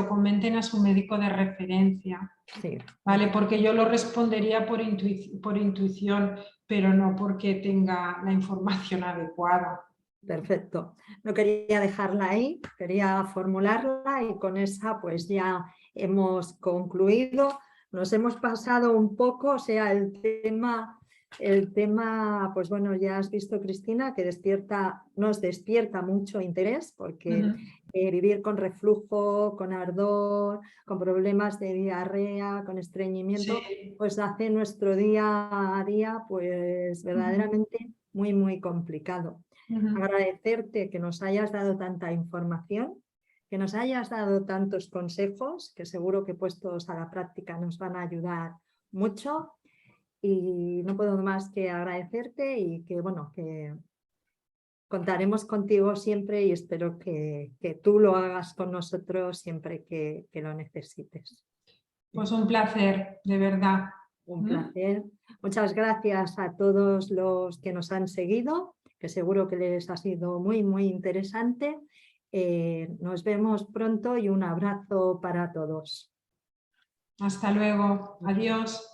comenten a su médico de referencia. Sí. ¿Vale? Porque yo lo respondería por intuición, pero no porque tenga la información adecuada. Perfecto. No quería dejarla ahí, quería formularla y con esa pues ya hemos concluido. Nos hemos pasado un poco, o sea, el tema, pues bueno, ya has visto, Cristina, que nos despierta mucho interés, porque vivir con reflujo, con ardor, con problemas de diarrea, con estreñimiento, Sí. pues hace nuestro día a día pues verdaderamente muy, muy complicado. Agradecerte que nos hayas dado tanta información, que nos hayas dado tantos consejos, que seguro que puestos a la práctica nos van a ayudar mucho, y no puedo más que agradecerte y que, bueno, que contaremos contigo siempre y espero que tú lo hagas con nosotros siempre que lo necesites. Pues un placer, de verdad. Un placer. Muchas gracias a todos los que nos han seguido, que seguro que les ha sido muy, muy interesante. Nos vemos pronto y un abrazo para todos. Hasta luego. Adiós.